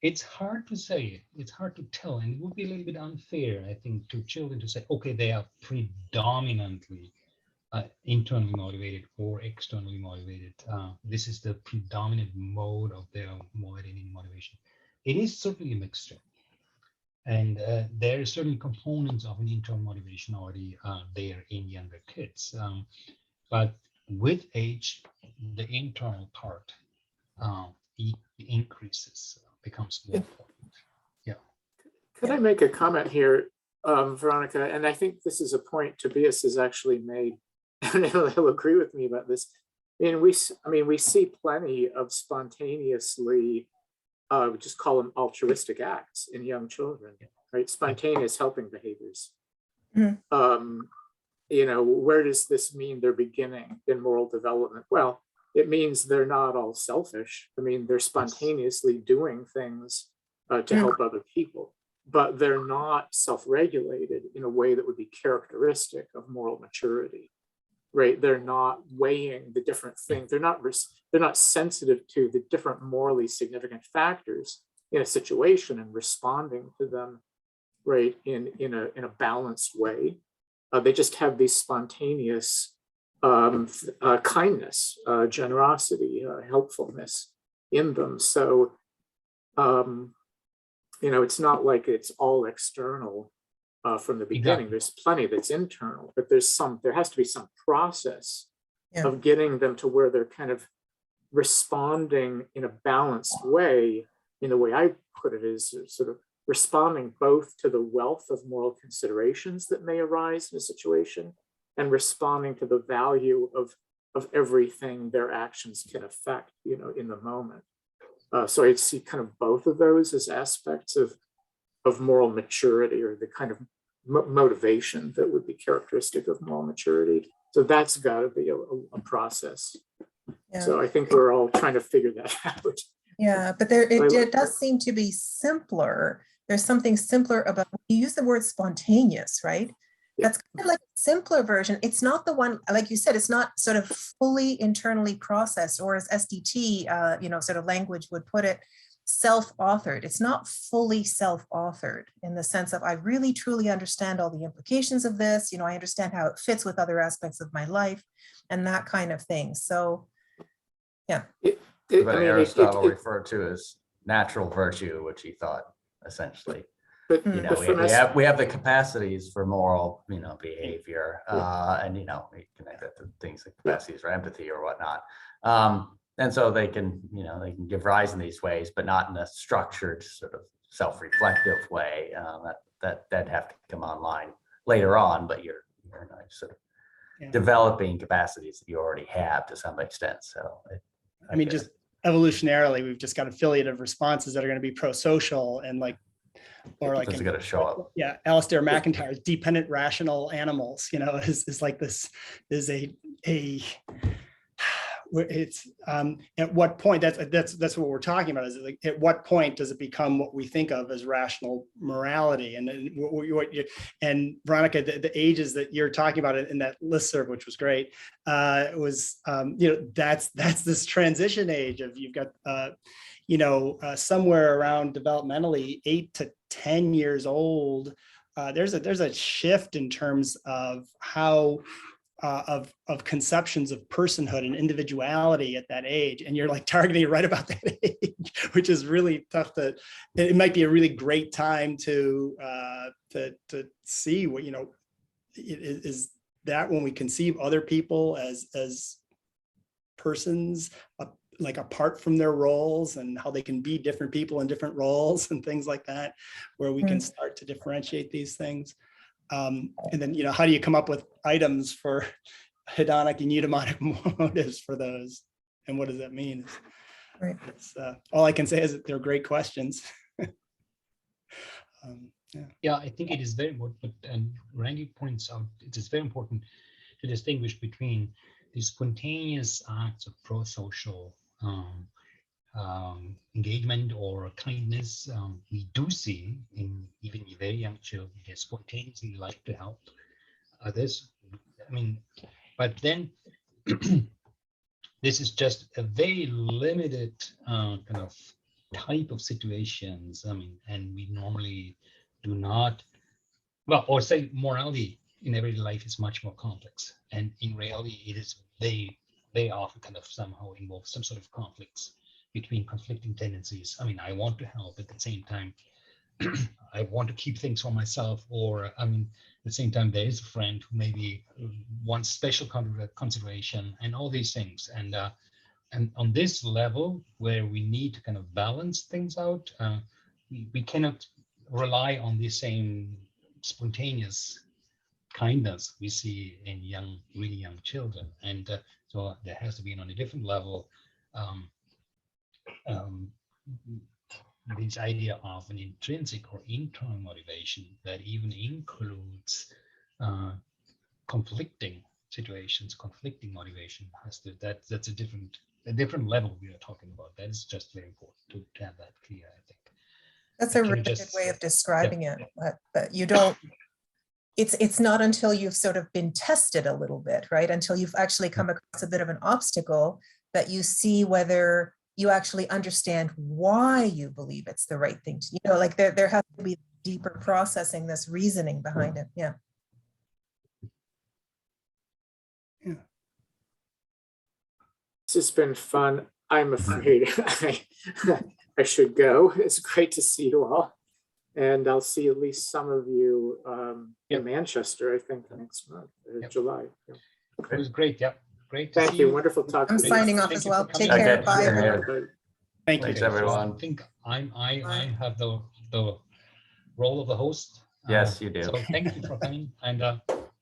It's hard to say, it's hard to tell, and it would be a little bit unfair, I think, to children to say, okay, they are predominantly internally motivated or externally motivated. This is the predominant mode of their motivation. It is certainly a mixture. And there are certain components of an internal motivation already there in younger kids. But with age, the internal part increases, becomes more important. Yeah. Could I make a comment here, Veronica? And I think this is a point Tobias has actually made, and he'll agree with me about this. I mean, we see plenty of spontaneously we just call them altruistic acts in young children, right? Spontaneous helping behaviors. You know, where does this mean they're beginning in moral development? Well, it means they're not all selfish. I mean, they're spontaneously doing things to help other people, but they're not self-regulated in a way that would be characteristic of moral maturity, right? They're not weighing the different things. They're not sensitive to the different morally significant factors in a situation and responding to them, right, in a balanced way. They just have these spontaneous kindness, generosity, helpfulness in them. So, you know, it's not like it's all external from the beginning. There's plenty that's internal, but there has to be some process of getting them to where they're kind of responding in a balanced way. In the way I put it is sort of responding both to the wealth of moral considerations that may arise in a situation and responding to the value of everything their actions can affect, you know, in the moment. So I'd see kind of both of those as aspects of moral maturity, or the kind of motivation that would be characteristic of moral maturity. So that's got to be a process. So I think we're all trying to figure that out. Yeah, but it does seem to be simpler. There's something simpler about, you use the word spontaneous, right? That's kind of like a simpler version. It's not the one, like you said, it's not sort of fully internally processed, or as SDT, you know, sort of language would put it, self-authored. It's not fully self-authored in the sense of, I really truly understand all the implications of this. You know, I understand how it fits with other aspects of my life and that kind of thing. So, yeah. But Aristotle referred to as natural virtue, which he thought essentially, but you know, we have the capacities for moral, you know, behavior, and, you know, we connect that to things like capacities or empathy or whatnot. And so they can, you know, they can give rise in these ways, but not in a structured sort of self-reflective way. That'd have to come online later on, but you're sort of developing capacities that you already have to some extent. So I mean, just evolutionarily, we've just got affiliative responses that are going to be pro-social, and like, or like, it's going to show up. Yeah, Alistair McIntyre's dependent rational animals, you know, is like this is it's at what point, that's what we're talking about, is like, at what point does it become what we think of as rational morality? And and Veronica, the ages that you're talking about in that listserv, which was great, was you know, that's this transition age of, you've got you know, somewhere around developmentally 8 to 10 years old, there's a shift in terms of how of conceptions of personhood and individuality at that age, and you're like targeting right about that age, which is really tough to. It might be a really great time to see what, you know, is that when we conceive other people as persons, like apart from their roles, and how they can be different people in different roles and things like that, where we can start to differentiate these things. And then, you know, how do you come up with items for hedonic and eudaimonic motives for those? And what does that mean? Right. It's, all I can say is that they're great questions. Yeah, I think it is very important, and Randy points out it is very important to distinguish between the spontaneous acts of pro-social engagement or kindness. We do see in even very young children, they spontaneously like to help others. I mean, but then this is just a very limited kind of type of situations. I mean, and we normally do not, well, or say morality in everyday life is much more complex. And in reality, it is they often kind of somehow involve some sort of conflicts between conflicting tendencies. I mean, I want to help, at the same time, I want to keep things for myself, or I mean, at the same time, there is a friend who maybe wants special consideration and all these things. And on this level, where we need to kind of balance things out, we cannot rely on the same spontaneous kindness we see in really young children. And so there has to be on a different level this idea of an intrinsic or internal motivation that even includes conflicting situations, conflicting motivation has to, that's a different level we are talking about. That is just very important to have that clear, I think. That's a Can you really good just- way of describing it, but you don't, it's not until you've sort of been tested a little bit, right? Until you've actually come across a bit of an obstacle that you see whether you actually understand why you believe it's the right thing to, you know, like there has to be deeper processing, this reasoning behind it. Yeah. This has been fun. I'm afraid I should go. It's great to see you all. And I'll see at least some of you Yep. in Manchester, I think, next month, Yep. July. Yeah. It was great. Yeah. Great to Thank see you. Wonderful talking I'm to you. signing off Thank as you well. for Take coming. care. Okay. Bye. Yeah. everyone. Everybody. Thank you. Thanks, so everyone. I think I have the role of the host. Yes, you do. So thank you for coming. And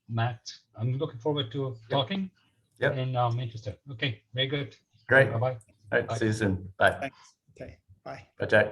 Matt, I'm looking forward to talking Yep. in Manchester. Okay, very good. Great. Bye-bye. All right. See you soon. Bye. Thanks. Okay, bye. Bye, Jack.